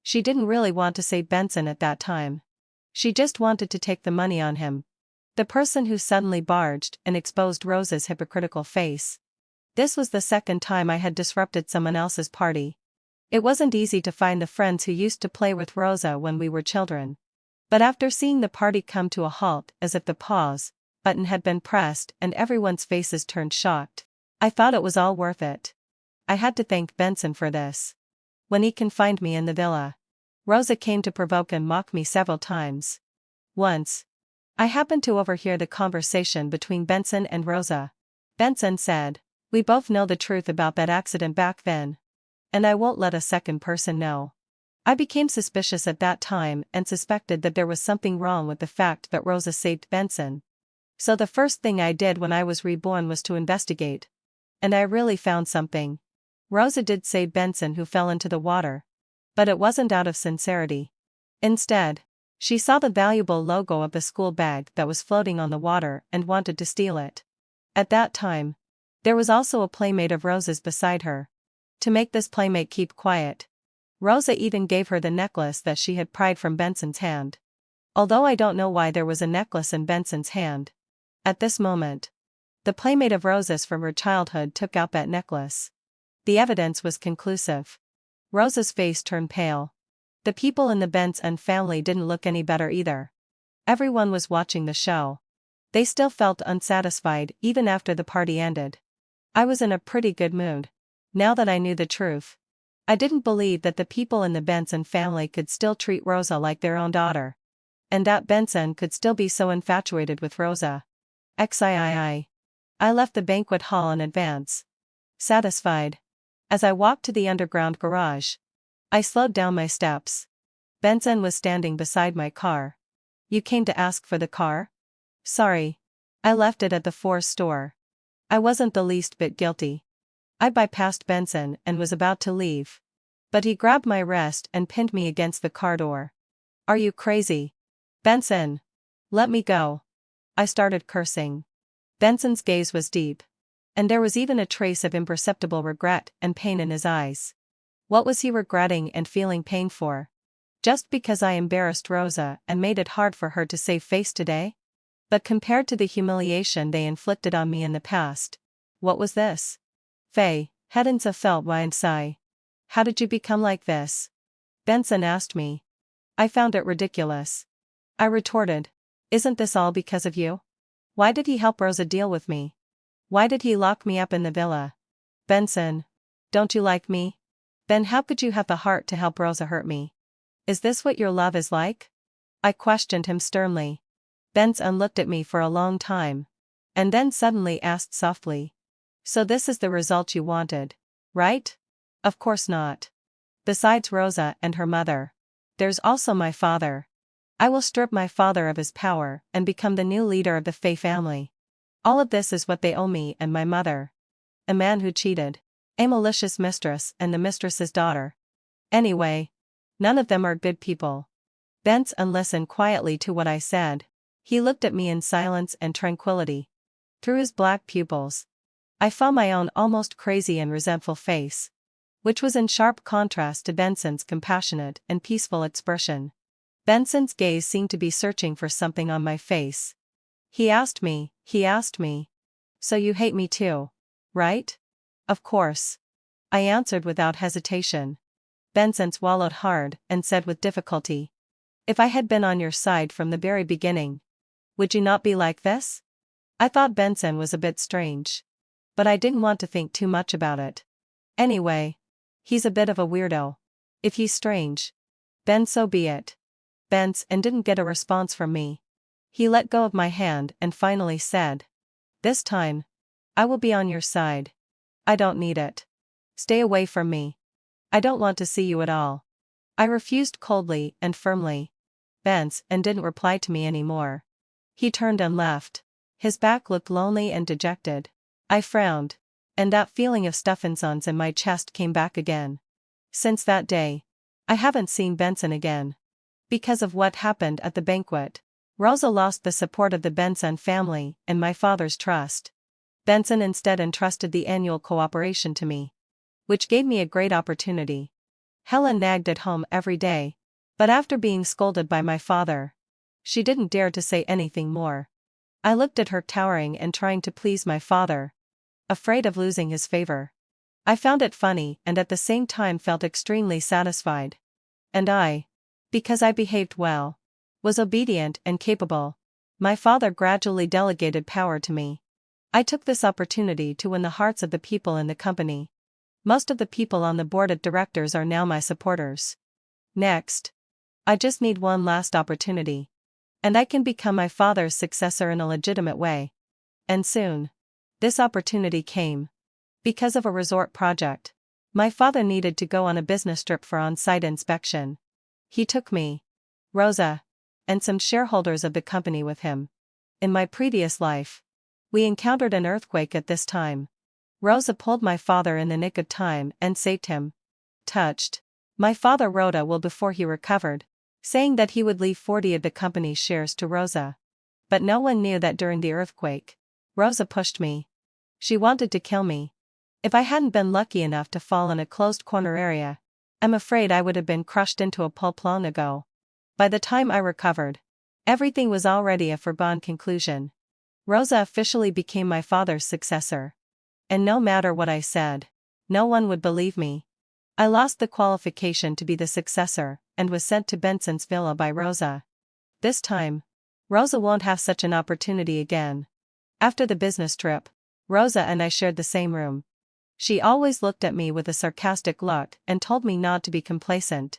Speaker 1: She didn't really want to save Benson at that time. She just wanted to take the money on him. The person who suddenly barged and exposed Rosa's hypocritical face. This was the second time I had disrupted someone else's party. It wasn't easy to find the friends who used to play with Rosa when we were children. But after seeing the party come to a halt as if the pause button had been pressed and everyone's faces turned shocked, I thought it was all worth it. I had to thank Benson for this. When he confined me in the villa, Rosa came to provoke and mock me several times. Once, I happened to overhear the conversation between Benson and Rosa. Benson said, "We both know the truth about that accident back then. And I won't let a second person know." I became suspicious at that time and suspected that there was something wrong with the fact that Rosa saved Benson. So the first thing I did when I was reborn was to investigate. And I really found something. Rosa did save Benson, who fell into the water. But it wasn't out of sincerity. Instead, she saw the valuable logo of the school bag that was floating on the water and wanted to steal it. At that time, there was also a playmate of Rosa's beside her. To make this playmate keep quiet, Rosa even gave her the necklace that she had pried from Benson's hand. Although I don't know why there was a necklace in Benson's hand. At this moment, the playmate of Rosa's from her childhood took out that necklace. The evidence was conclusive. Rosa's face turned pale. The people in the Benson family didn't look any better either. Everyone was watching the show. They still felt unsatisfied even after the party ended. I was in a pretty good mood. Now that I knew the truth, I didn't believe that the people in the Benson family could still treat Rosa like their own daughter. And that Benson could still be so infatuated with Rosa. XIII. I left the banquet hall in advance. Satisfied. As I walked to the underground garage, I slowed down my steps. Benson was standing beside my car. "You came to ask for the car?" "Sorry. I left it at the Force store." I wasn't the least bit guilty. I bypassed Benson and was about to leave. But he grabbed my wrist and pinned me against the car door. "Are you crazy? Benson! Let me go." I started cursing. Benson's gaze was deep. And there was even a trace of imperceptible regret and pain in his eyes. What was he regretting and feeling pain for? Just because I embarrassed Rosa and made it hard for her to save face today? But compared to the humiliation they inflicted on me in the past, what was this? "Faye, hadn't a felt wine sigh. How did you become like this?" Benson asked me. I found it ridiculous. I retorted, "Isn't this all because of you? Why did he help Rosa deal with me? Why did he lock me up in the villa? Benson, don't you like me? Then how could you have the heart to help Rosa hurt me? Is this what your love is like?" I questioned him sternly. Benson looked at me for a long time. And then suddenly asked softly, "So this is the result you wanted, right?" "Of course not. Besides Rosa and her mother, there's also my father. I will strip my father of his power and become the new leader of the Faye family. All of this is what they owe me and my mother. A man who cheated, a malicious mistress and the mistress's daughter. Anyway, none of them are good people." Benson listened quietly to what I said. He looked at me in silence and tranquility. Through his black pupils, I saw my own almost crazy and resentful face, which was in sharp contrast to Benson's compassionate and peaceful expression. Benson's gaze seemed to be searching for something on my face. He asked me, "So you hate me too, right?" "Of course," I answered without hesitation. Benson swallowed hard and said with difficulty, "If I had been on your side from the very beginning, would you not be like this?" I thought Benson was a bit strange. But I didn't want to think too much about it. Anyway, he's a bit of a weirdo. If he's strange, then so be it. Benson didn't get a response from me. He let go of my hand and finally said, "This time, I will be on your side. I don't need it. Stay away from me. I don't want to see you at all." I refused coldly and firmly. Benson didn't reply to me anymore. He turned and left. His back looked lonely and dejected. I frowned, and that feeling of stuffins in my chest came back again. Since that day, I haven't seen Benson again. Because of what happened at the banquet, Rosa lost the support of the Benson family and my father's trust. Benson instead entrusted the annual cooperation to me, which gave me a great opportunity. Helen nagged at home every day, but after being scolded by my father, she didn't dare to say anything more. I looked at her towering and trying to please my father, afraid of losing his favor. I found it funny and at the same time felt extremely satisfied. And because I behaved well, was obedient and capable, my father gradually delegated power to me. I took this opportunity to win the hearts of the people in the company. Most of the people on the board of directors are now my supporters. Next, I just need one last opportunity, and I can become my father's successor in a legitimate way. And soon, this opportunity came. Because of a resort project, my father needed to go on a business trip for on-site inspection. He took me, Rosa, and some shareholders of the company with him. In my previous life, we encountered an earthquake at this time. Rosa pulled my father in the nick of time and saved him. Touched, my father wrote a will before he recovered, saying that he would leave 40 of the company's shares to Rosa. But no one knew that during the earthquake, Rosa pushed me. She wanted to kill me. If I hadn't been lucky enough to fall in a closed corner area, I'm afraid I would have been crushed into a pulp long ago. By the time I recovered, everything was already a foregone conclusion. Rosa officially became my father's successor. And no matter what I said, no one would believe me. I lost the qualification to be the successor, and was sent to Benson's villa by Rosa. This time, Rosa won't have such an opportunity again. After the business trip, Rosa and I shared the same room. She always looked at me with a sarcastic look and told me not to be complacent.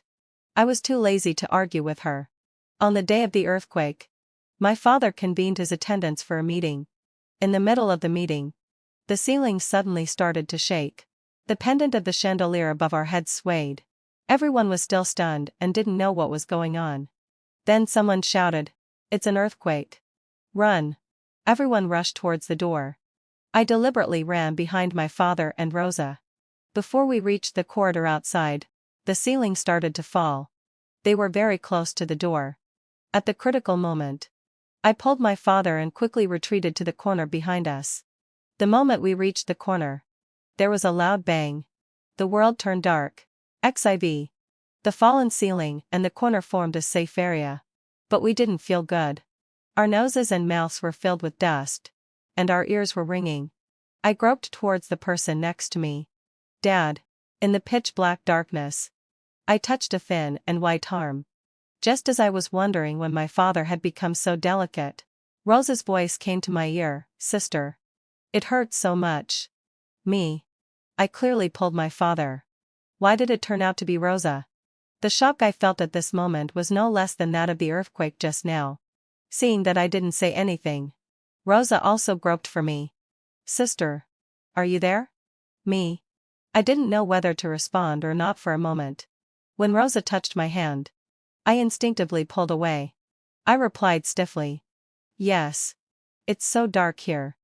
Speaker 1: I was too lazy to argue with her. On the day of the earthquake, my father convened his attendants for a meeting. In the middle of the meeting, the ceiling suddenly started to shake. The pendant of the chandelier above our heads swayed. Everyone was still stunned and didn't know what was going on. Then someone shouted, "It's an earthquake. Run!" Everyone rushed towards the door. I deliberately ran behind my father and Rosa. Before we reached the corridor outside, the ceiling started to fall. They were very close to the door. At the critical moment, I pulled my father and quickly retreated to the corner behind us. The moment we reached the corner, there was a loud bang. The world turned dark. XIV. The fallen ceiling and the corner formed a safe area. But we didn't feel good. Our noses and mouths were filled with dust, and our ears were ringing. I groped towards the person next to me. "Dad." In the pitch-black darkness, I touched a thin and white arm. Just as I was wondering when my father had become so delicate, Rosa's voice came to my ear, "Sister. It hurts so much." Me. I clearly pulled my father. Why did it turn out to be Rosa? The shock I felt at this moment was no less than that of the earthquake just now. Seeing that I didn't say anything, Rosa also groped for me. "Sister. Are you there?" Me. I didn't know whether to respond or not for a moment. When Rosa touched my hand, I instinctively pulled away. I replied stiffly, "Yes. It's so dark here.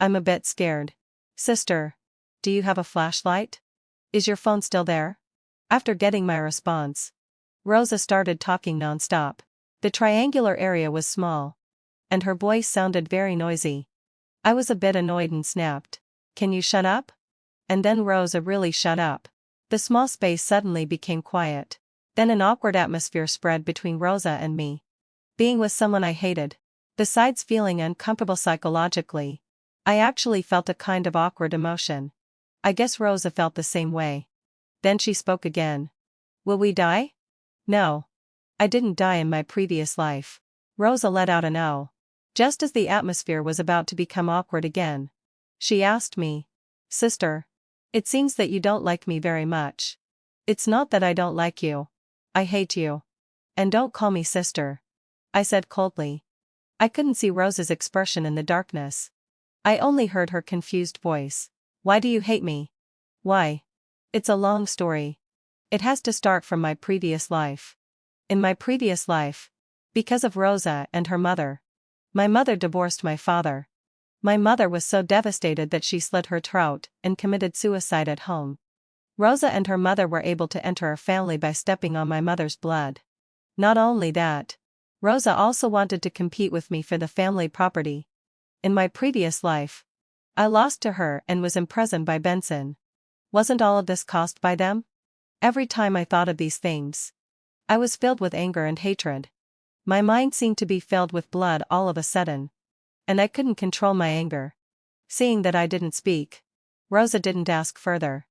Speaker 1: I'm a bit scared." "Sister. Do you have a flashlight? Is your phone still there?" After getting my response, Rosa started talking nonstop. The triangular area was small, and her voice sounded very noisy. I was a bit annoyed and snapped, "Can you shut up?" And then Rosa really shut up. The small space suddenly became quiet. Then an awkward atmosphere spread between Rosa and me. Being with someone I hated, besides feeling uncomfortable psychologically, I actually felt a kind of awkward emotion. I guess Rosa felt the same way. Then she spoke again. "Will we die?" "No. I didn't die in my previous life." Rosa let out an "oh." Just as the atmosphere was about to become awkward again, she asked me, "Sister. It seems that you don't like me very much." "It's not that I don't like you. I hate you." And don't call me sister, I said coldly. I couldn't see Rosa's expression in the darkness. I only heard her confused voice. Why do you hate me? Why? It's a long story. It has to start from my previous life. In my previous life, because of Rosa and her mother, my mother divorced my father. My mother was so devastated that she slit her throat and committed suicide at home. Rosa and her mother were able to enter our family by stepping on my mother's blood. Not only that, Rosa also wanted to compete with me for the family property. In my previous life, I lost to her and was imprisoned by Benson. Wasn't all of this caused by them? Every time I thought of these things, I was filled with anger and hatred. My mind seemed to be filled with blood all of a sudden. And I couldn't control my anger. Seeing that I didn't speak, Rosa didn't ask further.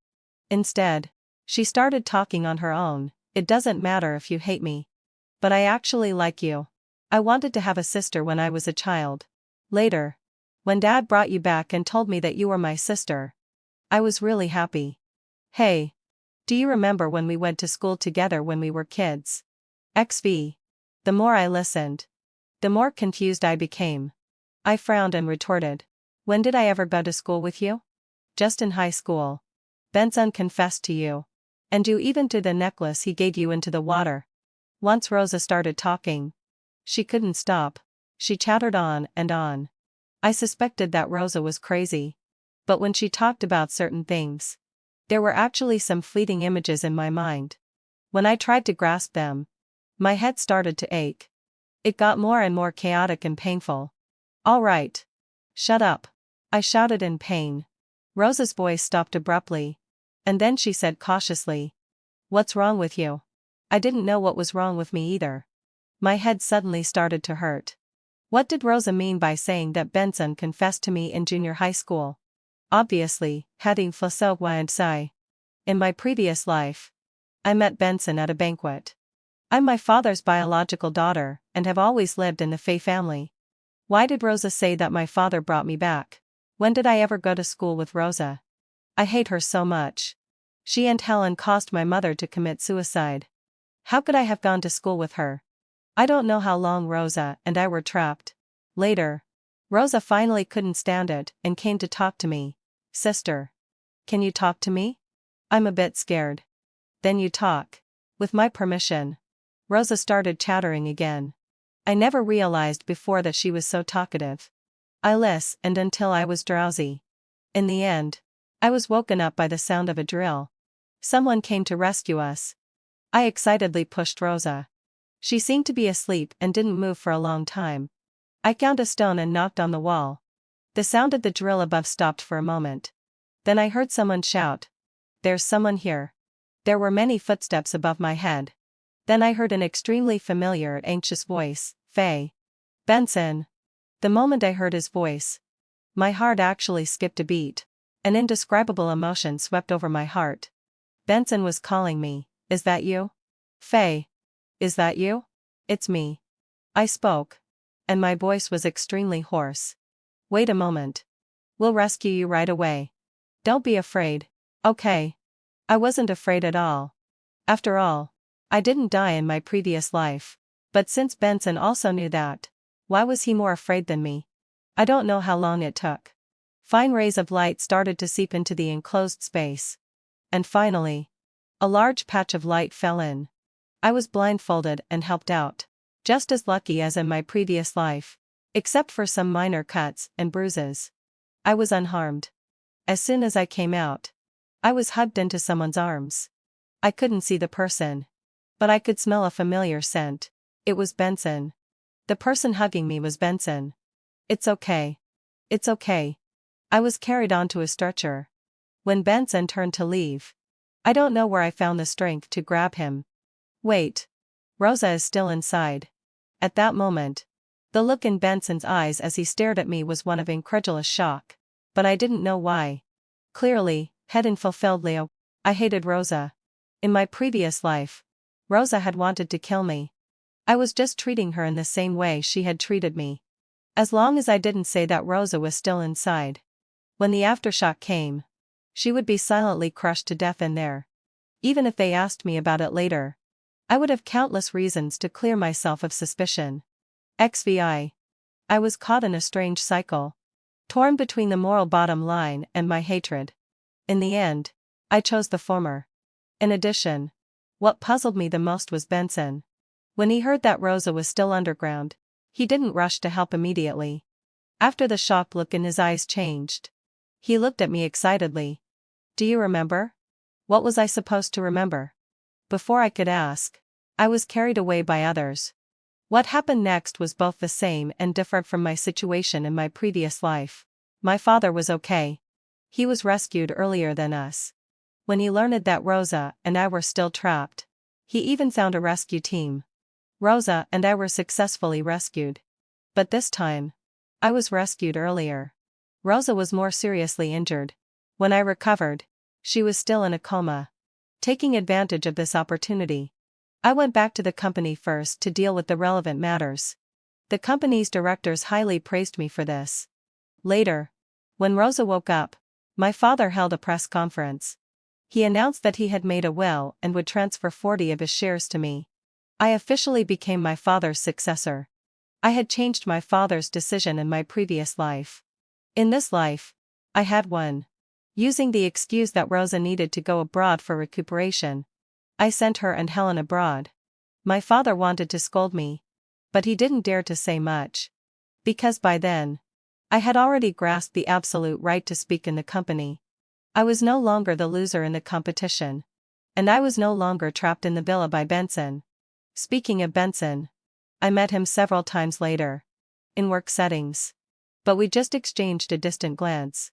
Speaker 1: Instead, she started talking on her own. It doesn't matter if you hate me. But I actually like you. I wanted to have a sister when I was a child. Later, when Dad brought you back and told me that you were my sister, I was really happy. Hey, do you remember when we went to school together when we were kids? XV. The more I listened, the more confused I became. I frowned and retorted. When did I ever go to school with you? Just in high school. Benson confessed to you. And you even threw the necklace he gave you into the water. Once Rosa started talking, she couldn't stop. She chattered on and on. I suspected that Rosa was crazy. But when she talked about certain things, there were actually some fleeting images in my mind. When I tried to grasp them, my head started to ache. It got more and more chaotic and painful. All right. Shut up, I shouted in pain. Rosa's voice stopped abruptly. And then she said cautiously, "What's wrong with you?" I didn't know what was wrong with me either. My head suddenly started to hurt. What did Rosa mean by saying that Benson confessed to me in junior high school? Obviously, heading Faso and Sai. In my previous life, I met Benson at a banquet. I'm my father's biological daughter and have always lived in the Faye family. Why did Rosa say that my father brought me back? When did I ever go to school with Rosa? I hate her so much. She and Helen caused my mother to commit suicide. How could I have gone to school with her? I don't know how long Rosa and I were trapped. Later, Rosa finally couldn't stand it and came to talk to me. Sister, can you talk to me? I'm a bit scared. Then you talk. With my permission. Rosa started chattering again. I never realized before that she was so talkative. I listened until I was drowsy. In the end, I was woken up by the sound of a drill. Someone came to rescue us. I excitedly pushed Rosa. She seemed to be asleep and didn't move for a long time. I found a stone and knocked on the wall. The sound of the drill above stopped for a moment. Then I heard someone shout, "There's someone here." There were many footsteps above my head. Then I heard an extremely familiar, anxious voice, "Faye." Benson. The moment I heard his voice, my heart actually skipped a beat. An indescribable emotion swept over my heart. Benson was calling me. "Is that you? Faye? Is that you?" "It's me." I spoke. And my voice was extremely hoarse. "Wait a moment. We'll rescue you right away. Don't be afraid, okay?" I wasn't afraid at all. After all, I didn't die in my previous life. But since Benson also knew that, why was he more afraid than me? I don't know how long it took. Fine rays of light started to seep into the enclosed space. And finally, a large patch of light fell in. I was blindfolded and helped out. Just as lucky as in my previous life. Except for some minor cuts and bruises. I was unharmed. As soon as I came out, I was hugged into someone's arms. I couldn't see the person. But I could smell a familiar scent. It was Benson. The person hugging me was Benson. "It's okay. It's okay." I was carried onto a stretcher. When Benson turned to leave, I don't know where I found the strength to grab him. Wait. Rosa is still inside. At that moment, the look in Benson's eyes as he stared at me was one of incredulous shock. But I didn't know why. Clearly, hadn't fulfilled Leo. I hated Rosa. In my previous life, Rosa had wanted to kill me. I was just treating her in the same way she had treated me. As long as I didn't say that Rosa was still inside. When the aftershock came, she would be silently crushed to death in there. Even if they asked me about it later, I would have countless reasons to clear myself of suspicion. XVI. I was caught in a strange cycle, torn between the moral bottom line and my hatred. In the end, I chose the former. In addition, what puzzled me the most was Benson. When he heard that Rosa was still underground, he didn't rush to help immediately. After the shocked look in his eyes changed, he looked at me excitedly. "Do you remember?" What was I supposed to remember? Before I could ask, I was carried away by others. What happened next was both the same and different from my situation in my previous life. My father was okay. He was rescued earlier than us. When he learned that Rosa and I were still trapped, he even found a rescue team. Rosa and I were successfully rescued. But this time, I was rescued earlier. Rosa was more seriously injured. When I recovered, she was still in a coma. Taking advantage of this opportunity, I went back to the company first to deal with the relevant matters. The company's directors highly praised me for this. Later, when Rosa woke up, my father held a press conference. He announced that he had made a will and would transfer 40 of his shares to me. I officially became my father's successor. I had changed my father's decision in my previous life. In this life, I had won. Using the excuse that Rosa needed to go abroad for recuperation, I sent her and Helen abroad. My father wanted to scold me, but he didn't dare to say much. Because by then, I had already grasped the absolute right to speak in the company. I was no longer the loser in the competition. And I was no longer trapped in the villa by Benson. Speaking of Benson, I met him several times later. In work settings. But we just exchanged a distant glance.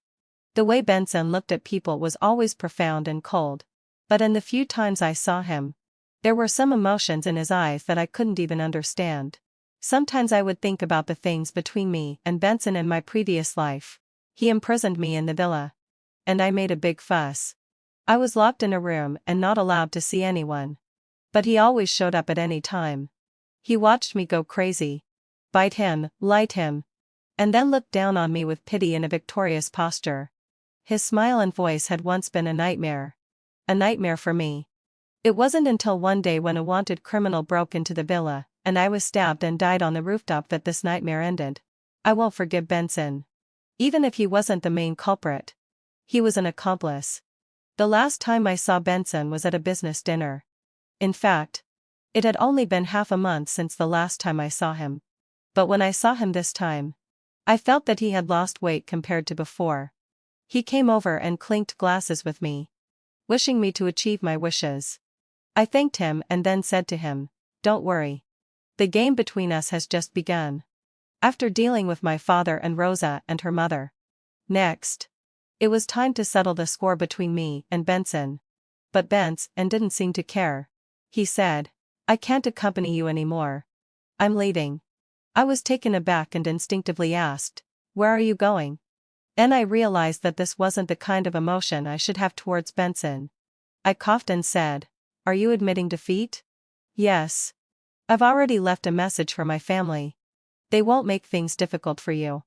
Speaker 1: The way Benson looked at people was always profound and cold. But in the few times I saw him, there were some emotions in his eyes that I couldn't even understand. Sometimes I would think about the things between me and Benson in my previous life. He imprisoned me in the villa. And I made a big fuss. I was locked in a room and not allowed to see anyone. But he always showed up at any time. He watched me go crazy, bite him, light him, and then looked down on me with pity in a victorious posture. His smile and voice had once been a nightmare. A nightmare for me. It wasn't until one day when a wanted criminal broke into the villa, and I was stabbed and died on the rooftop that this nightmare ended. I won't forgive Benson. Even if he wasn't the main culprit, he was an accomplice. The last time I saw Benson was at a business dinner. In fact, it had only been half a month since the last time I saw him. But when I saw him this time, I felt that he had lost weight compared to before. He came over and clinked glasses with me, wishing me to achieve my wishes. I thanked him and then said to him, "Don't worry. The game between us has just begun." After dealing with my father and Rosa and her mother. Next, it was time to settle the score between me and Benson. But Benson didn't seem to care. He said, "I can't accompany you anymore. I'm leaving." I was taken aback and instinctively asked, "Where are you going?" Then I realized that this wasn't the kind of emotion I should have towards Benson. I coughed and said, "Are you admitting defeat?" "Yes. I've already left a message for my family. They won't make things difficult for you."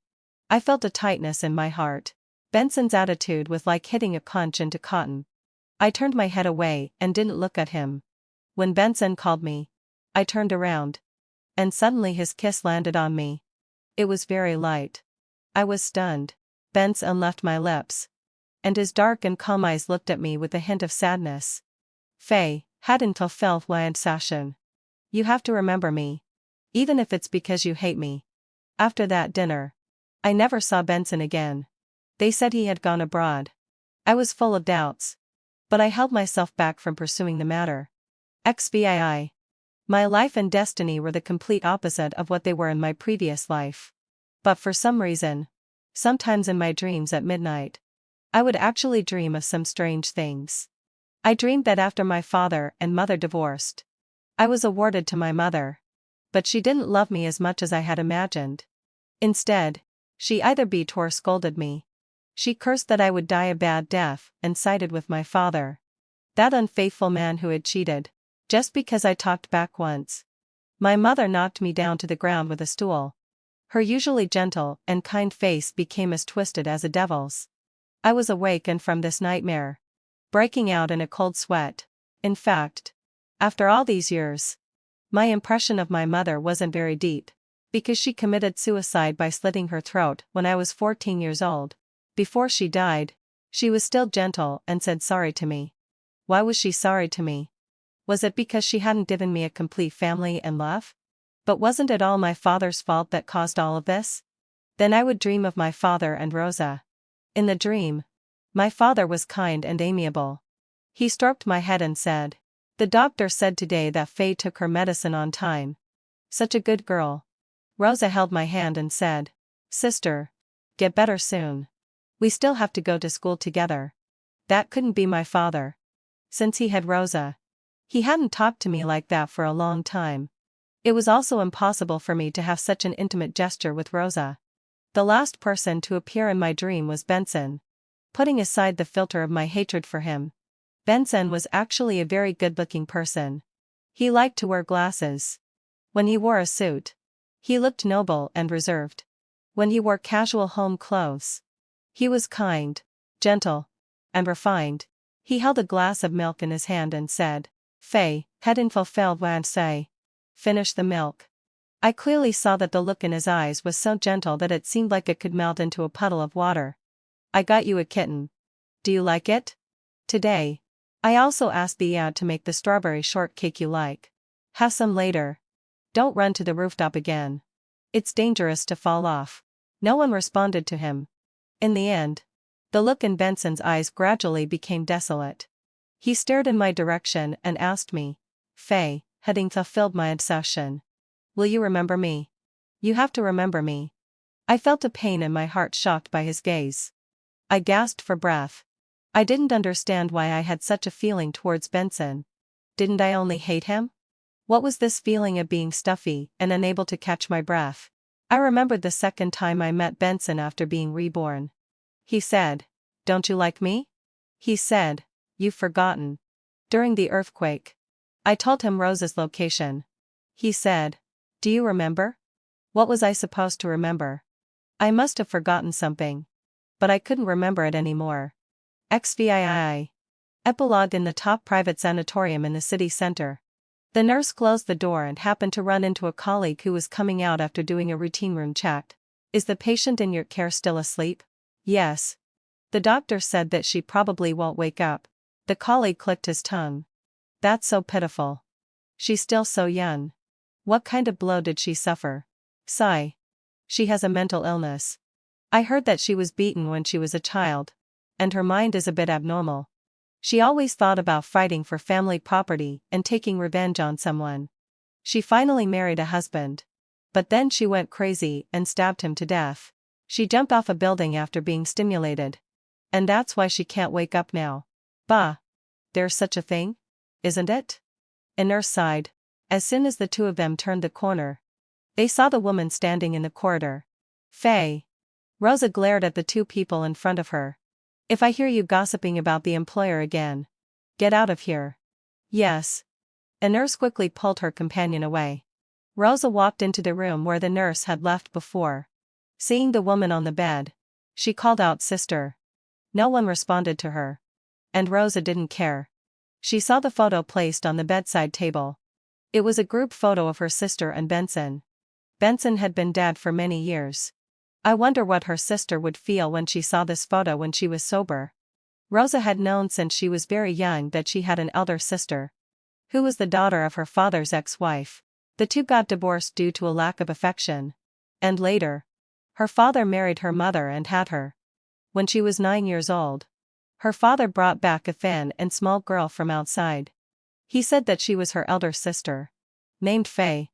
Speaker 1: I felt a tightness in my heart. Benson's attitude was like hitting a punch into cotton. I turned my head away and didn't look at him. When Benson called me, I turned around. And suddenly his kiss landed on me. It was very light. I was stunned. Benson left my lips. And his dark and calm eyes looked at me with a hint of sadness. "Faye, hadn't I felt wild sashin. You have to remember me. Even if it's because you hate me." After that dinner, I never saw Benson again. They said he had gone abroad. I was full of doubts. But I held myself back from pursuing the matter. XVI. My life and destiny were the complete opposite of what they were in my previous life. But for some reason, sometimes in my dreams at midnight, I would actually dream of some strange things. I dreamed that after my father and mother divorced, I was awarded to my mother. But she didn't love me as much as I had imagined. Instead, she either beat or scolded me. She cursed that I would die a bad death and sided with my father. That unfaithful man who had cheated, just because I talked back once. My mother knocked me down to the ground with a stool. Her usually gentle and kind face became as twisted as a devil's. I was awakened from this nightmare, breaking out in a cold sweat. In fact, After all these years, my impression of my mother wasn't very deep, because she committed suicide by slitting her throat when I was 14 years old. Before she died, she was still gentle and said sorry to me. Why was she sorry to me? Was it because she hadn't given me a complete family and love? But wasn't it all my father's fault that caused all of this? Then I would dream of my father and Rosa. In the dream, my father was kind and amiable. He stroked my head and said, "The doctor said today that Faye took her medicine on time. Such a good girl." Rosa held my hand and said, "Sister, get better soon. We still have to go to school together." That couldn't be my father. Since he had Rosa, he hadn't talked to me like that for a long time. It was also impossible for me to have such an intimate gesture with Rosa. The last person to appear in my dream was Benson. Putting aside the filter of my hatred for him, Benson was actually a very good-looking person. He liked to wear glasses. When he wore a suit, he looked noble and reserved. When he wore casual home clothes, he was kind, gentle, and refined. He held a glass of milk in his hand and said, "Faye, head in fulfilled want say. Finish the milk." I clearly saw that the look in his eyes was so gentle that it seemed like it could melt into a puddle of water. "I got you a kitten. Do you like it? Today, I also asked the aunt to make the strawberry shortcake you like. Have some later. Don't run to the rooftop again. It's dangerous to fall off." No one responded to him. In the end, the look in Benson's eyes gradually became desolate. He stared in my direction and asked me, "Faye, having fulfilled my obsession, will you remember me? You have to remember me." I felt a pain in my heart shocked by his gaze. I gasped for breath. I didn't understand why I had such a feeling towards Benson. Didn't I only hate him? What was this feeling of being stuffy and unable to catch my breath? I remembered the second time I met Benson after being reborn. He said, "Don't you like me?" He said, "You've forgotten. During the earthquake, I told him Rosa's location. He said, 'Do you remember?' What was I supposed to remember? I must have forgotten something. But I couldn't remember it anymore." XVII. Epilogue. In the top private sanatorium in the city center. The nurse closed the door and happened to run into a colleague who was coming out after doing a routine room check. "Is the patient in your care still asleep?" "Yes. The doctor said that she probably won't wake up." The colleague clicked his tongue. "That's so pitiful. She's still so young. What kind of blow did she suffer?" "Sigh. She has a mental illness. I heard that she was beaten when she was a child, and her mind is a bit abnormal. She always thought about fighting for family property and taking revenge on someone. She finally married a husband. But then she went crazy and stabbed him to death. She jumped off a building after being stimulated. And that's why she can't wake up now." "Bah. There's such a thing? Isn't it?" A nurse sighed. As soon as the two of them turned the corner, they saw the woman standing in the corridor. "Faye." Rosa glared at the two people in front of her. "If I hear you gossiping about the employer again, get out of here." "Yes." A nurse quickly pulled her companion away. Rosa walked into the room where the nurse had left before. Seeing the woman on the bed, she called out, "Sister." No one responded to her. And Rosa didn't care. She saw the photo placed on the bedside table. It was a group photo of her sister and Benson. Benson had been dead for many years. I wonder what her sister would feel when she saw this photo when she was sober. Rosa had known since she was very young that she had an elder sister, who was the daughter of her father's ex-wife. The two got divorced due to a lack of affection. And later, her father married her mother and had her. When she was 9 years old, her father brought back a thin and small girl from outside. He said that she was her elder sister, named Faye.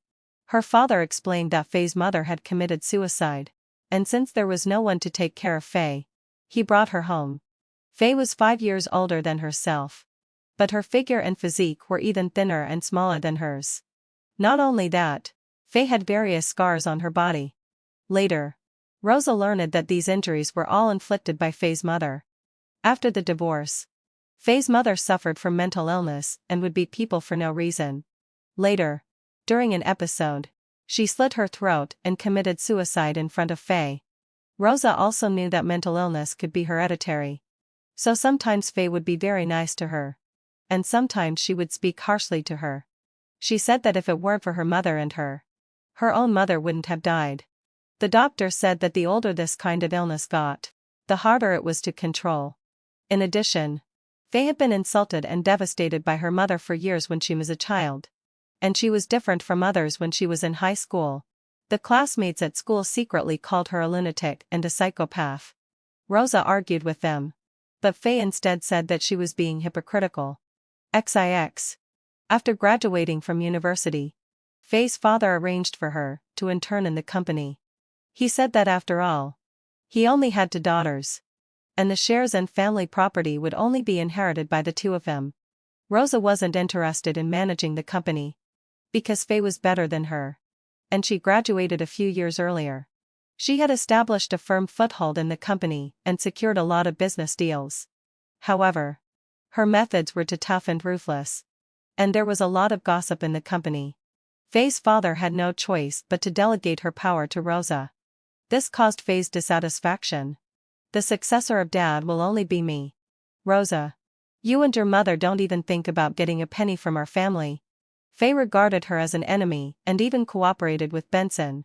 Speaker 1: Her father explained that Faye's mother had committed suicide, and since there was no one to take care of Faye, he brought her home. Faye was 5 years older than herself, but her figure and physique were even thinner and smaller than hers. Not only that, Faye had various scars on her body. Later, Rosa learned that these injuries were all inflicted by Faye's mother. After the divorce, Faye's mother suffered from mental illness and would beat people for no reason. Later, during an episode, she slit her throat and committed suicide in front of Faye. Rosa also knew that mental illness could be hereditary. So sometimes Faye would be very nice to her. and sometimes she would speak harshly to her. She said that if it weren't for her mother and her own mother wouldn't have died. The doctor said that the older this kind of illness got, the harder it was to control. In addition, Faye had been insulted and devastated by her mother for years when she was a child. And she was different from others when she was in high school. The classmates at school secretly called her a lunatic and a psychopath. Rosa argued with them. But Faye instead said that she was being hypocritical. XIX. After graduating from university, Faye's father arranged for her to intern in the company. He said that after all, he only had 2 daughters. And the shares and family property would only be inherited by the 2 of them. Rosa wasn't interested in managing the company, because Faye was better than her. And she graduated a few years earlier. She had established a firm foothold in the company and secured a lot of business deals. However, her methods were too tough and ruthless. And there was a lot of gossip in the company. Faye's father had no choice but to delegate her power to Rosa. This caused Faye's dissatisfaction. The successor of Dad will only be me. Rosa. You and your mother don't even think about getting a penny from our family. Faye regarded her as an enemy and even cooperated with Benson.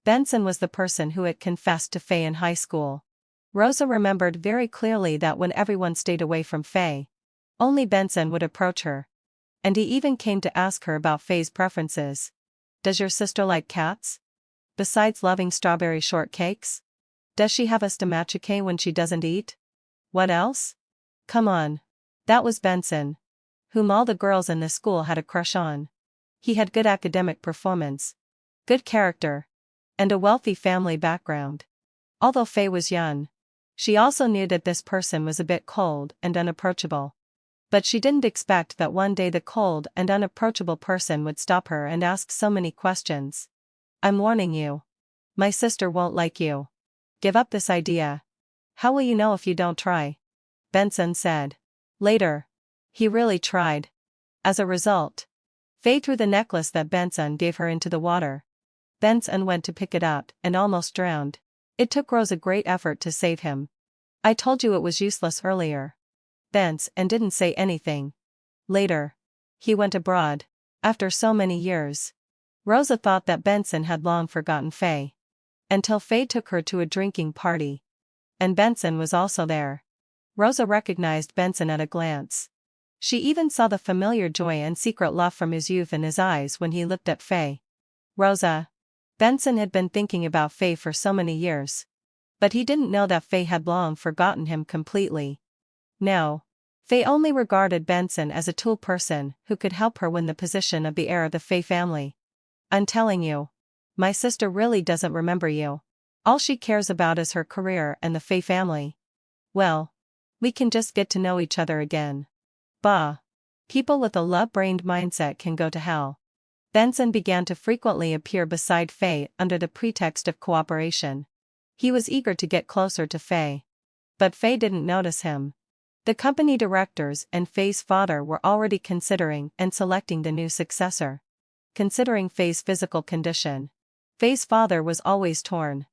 Speaker 1: Benson was the person who had confessed to Faye in high school. Rosa remembered very clearly that when everyone stayed away from Faye, only Benson would approach her. And he even came to ask her about Faye's preferences. Does your sister like cats? Besides loving strawberry shortcakes? Does she have a stomachique when she doesn't eat? What else? Come on. That was Benson, whom all the girls in the school had a crush on. He had good academic performance, good character, and a wealthy family background. Although Faye was young, she also knew that this person was a bit cold and unapproachable. But she didn't expect that one day the cold and unapproachable person would stop her and ask so many questions. I'm warning you. My sister won't like you. Give up this idea. How will you know if you don't try? Benson said. Later. He really tried. As a result, Faye threw the necklace that Benson gave her into the water. Benson went to pick it up and almost drowned. It took Rosa great effort to save him. I told you it was useless earlier. Benson didn't say anything. Later, he went abroad. After so many years, Rosa thought that Benson had long forgotten Faye. Until Faye took her to a drinking party. And Benson was also there. Rosa recognized Benson at a glance. She even saw the familiar joy and secret love from his youth in his eyes when he looked at Faye. Rosa. Benson had been thinking about Faye for so many years. But he didn't know that Faye had long forgotten him completely. No. Faye only regarded Benson as a tool person who could help her win the position of the heir of the Faye family. I'm telling you. My sister really doesn't remember you. All she cares about is her career and the Faye family. Well, we can just get to know each other again. Bah. People with a love-brained mindset can go to hell. Benson began to frequently appear beside Faye under the pretext of cooperation. He was eager to get closer to Faye. But Faye didn't notice him. The company directors and Faye's father were already considering and selecting the new successor. Considering Faye's physical condition, Faye's father was always torn.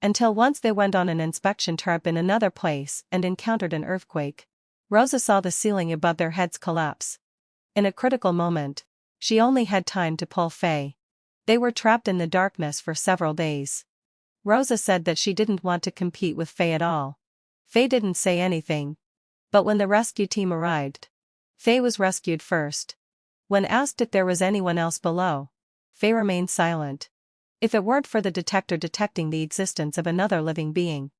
Speaker 1: Until once they went on an inspection trip in another place and encountered an earthquake. Rosa saw the ceiling above their heads collapse. In a critical moment, she only had time to pull Faye. They were trapped in the darkness for several days. Rosa said that she didn't want to compete with Faye at all. Faye didn't say anything. But when the rescue team arrived, Faye was rescued first. When asked if there was anyone else below, Faye remained silent. If it weren't for the detector detecting the existence of another living being,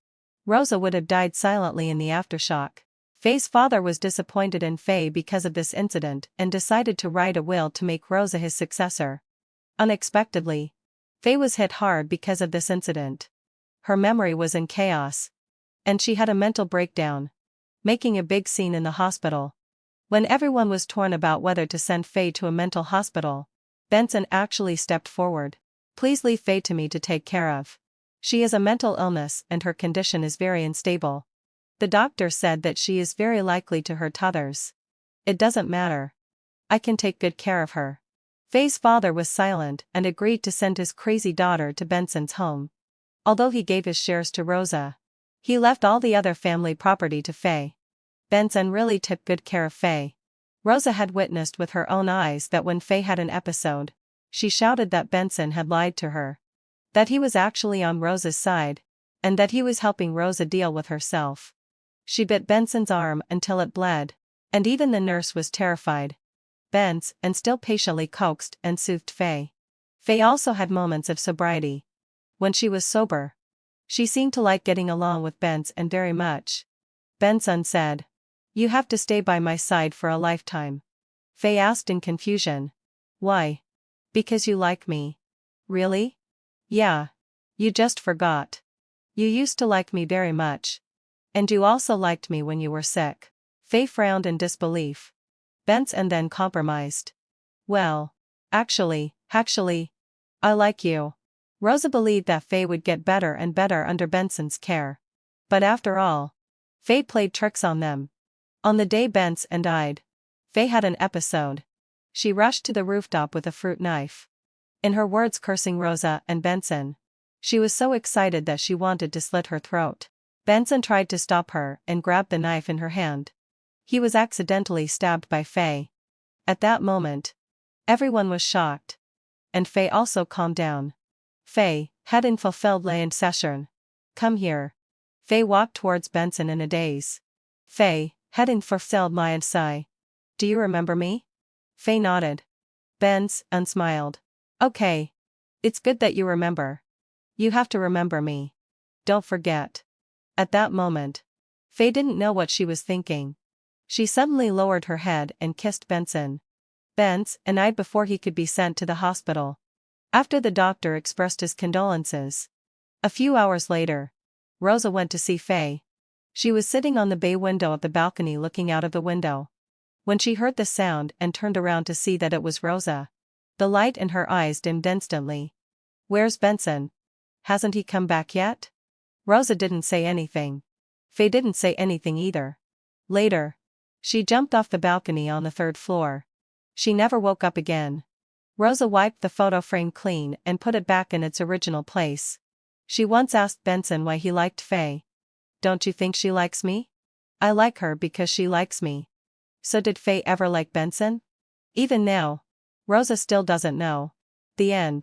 Speaker 1: Rosa would have died silently in the aftershock. Faye's father was disappointed in Faye because of this incident and decided to write a will to make Rosa his successor. Unexpectedly, Faye was hit hard because of this incident. Her memory was in chaos. And she had a mental breakdown, making a big scene in the hospital. When everyone was torn about whether to send Faye to a mental hospital, Benson actually stepped forward. Please leave Faye to me to take care of. She has a mental illness and her condition is very unstable. The doctor said that she is very likely to hurt others. It doesn't matter. I can take good care of her. Faye's father was silent and agreed to send his crazy daughter to Benson's home. Although he gave his shares to Rosa, he left all the other family property to Faye. Benson really took good care of Faye. Rosa had witnessed with her own eyes that when Faye had an episode, she shouted that Benson had lied to her. That he was actually on Rosa's side, and that he was helping Rosa deal with herself. She bit Benson's arm until it bled, and even the nurse was terrified. Benson and still patiently coaxed and soothed Faye. Faye also had moments of sobriety. When she was sober, she seemed to like getting along with Benson very much. Benson said, "You have to stay by my side for a lifetime." Faye asked in confusion. "Why?" "Because you like me." "Really?" "Yeah. You just forgot. You used to like me very much. And you also liked me when you were sick." Faye frowned in disbelief. Benson then compromised. "Well, actually, I like you." Rosa believed that Faye would get better and better under Benson's care. But after all, Faye played tricks on them. On the day Benson died, Faye had an episode. She rushed to the rooftop with a fruit knife. In her words cursing Rosa and Benson. She was so excited that she wanted to slit her throat. Benson tried to stop her and grabbed the knife in her hand. He was accidentally stabbed by Faye. At that moment, everyone was shocked. And Faye also calmed down. "Faye, had in fulfilled la session. Come here." Faye walked towards Benson in a daze. "Faye, had in fulfilled my sigh. Do you remember me?" Faye nodded. Benson smiled. "Okay. It's good that you remember. You have to remember me. Don't forget." At that moment, Faye didn't know what she was thinking. She suddenly lowered her head and kissed Benson. Benson died before he could be sent to the hospital. After the doctor expressed his condolences. A few hours later, Rosa went to see Faye. She was sitting on the bay window of the balcony looking out of the window. When she heard the sound and turned around to see that it was Rosa, the light in her eyes dimmed instantly. "Where's Benson? Hasn't he come back yet?" Rosa didn't say anything. Faye didn't say anything either. Later, she jumped off the balcony on the 3rd floor. She never woke up again. Rosa wiped the photo frame clean and put it back in its original place. She once asked Benson why he liked Faye. "Don't you think she likes me?" "I like her because she likes me." So did Faye ever like Benson? Even now, Rosa still doesn't know. The end.